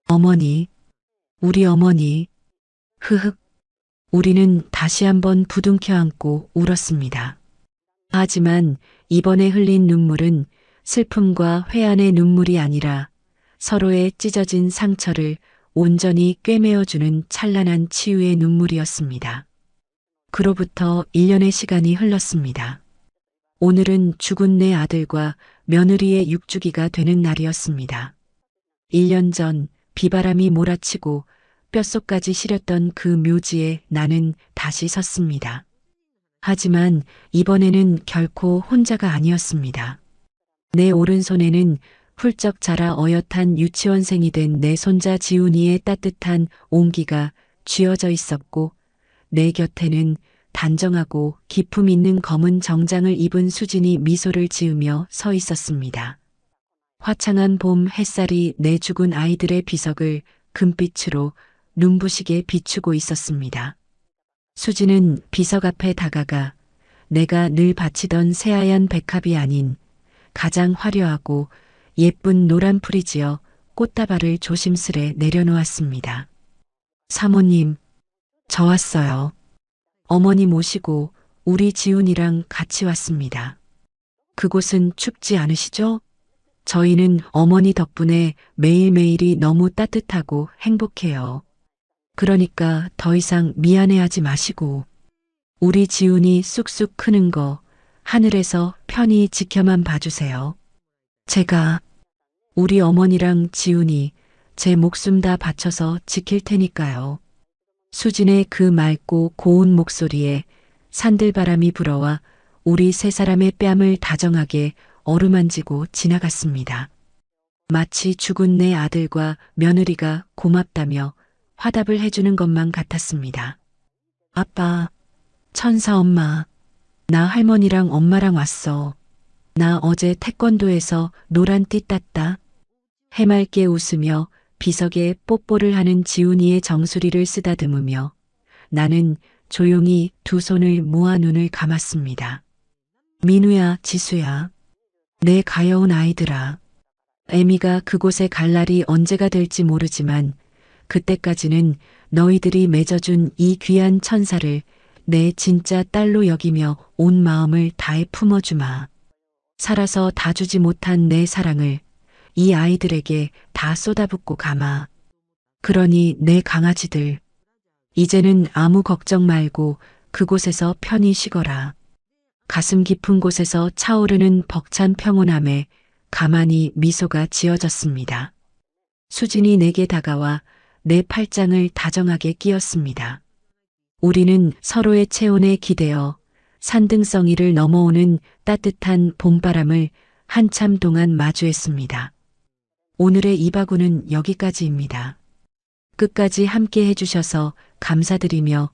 Speaker 2: 어머니, 우리 어머니, 흐흑. 우리는 다시 한번 부둥켜 안고 울었습니다. 하지만 이번에 흘린 눈물은 슬픔과 회한의 눈물이 아니라 서로의 찢어진 상처를 온전히 꿰매어주는 찬란한 치유의 눈물이었습니다. 그로부터 1년의 시간이 흘렀습니다. 오늘은 죽은 내 아들과 며느리의 육주기가 되는 날이었습니다. 1년 전 비바람이 몰아치고 뼛속까지 시렸던 그 묘지에 나는 다시 섰습니다. 하지만 이번에는 결코 혼자가 아니었습니다. 내 오른손에는 훌쩍 자라 어엿한 유치원생이 된 내 손자 지훈이의 따뜻한 온기가 쥐어져 있었고 내 곁에는 단정하고 기품 있는 검은 정장을 입은 수진이 미소를 지으며 서 있었습니다. 화창한 봄 햇살이 내 죽은 아이들의 비석을 금빛으로 눈부시게 비추고 있었습니다. 수진은 비석 앞에 다가가 내가 늘 바치던 새하얀 백합이 아닌 가장 화려하고 예쁜 노란 풀이 지어 꽃다발을 조심스레 내려놓았습니다. 사모님, 저 왔어요. 어머니 모시고 우리 지훈이랑 같이 왔습니다. 그곳은 춥지 않으시죠? 저희는 어머니 덕분에 매일매일이 너무 따뜻하고 행복해요. 그러니까 더 이상 미안해하지 마시고 우리 지훈이 쑥쑥 크는 거 하늘에서 편히 지켜만 봐주세요. 제가 우리 어머니랑 지훈이 제 목숨 다 바쳐서 지킬 테니까요. 수진의 그 맑고 고운 목소리에 산들바람이 불어와 우리 세 사람의 뺨을 다정하게 어루만지고 지나갔습니다. 마치 죽은 내 아들과 며느리가 고맙다며 화답을 해주는 것만 같았습니다. 아빠, 천사 엄마, 나 할머니랑 엄마랑 왔어. 나 어제 태권도에서 노란 띠 땄다. 해맑게 웃으며 비석에 뽀뽀를 하는 지훈이의 정수리를 쓰다듬으며 나는 조용히 두 손을 모아 눈을 감았습니다. 민우야, 지수야, 내 가여운 아이들아. 애미가 그곳에 갈 날이 언제가 될지 모르지만 그때까지는 너희들이 맺어준 이 귀한 천사를 내 진짜 딸로 여기며 온 마음을 다해 품어주마. 살아서 다 주지 못한 내 사랑을 이 아이들에게 다 쏟아붓고 가마. 그러니 내 강아지들, 이제는 아무 걱정 말고 그곳에서 편히 쉬거라. 가슴 깊은 곳에서 차오르는 벅찬 평온함에 가만히 미소가 지어졌습니다. 수진이 내게 다가와 내 팔짱을 다정하게 끼었습니다. 우리는 서로의 체온에 기대어 산등성이를 넘어오는 따뜻한 봄바람을 한참 동안 마주했습니다. 오늘의 이바구는 여기까지입니다. 끝까지 함께 해주셔서 감사드리며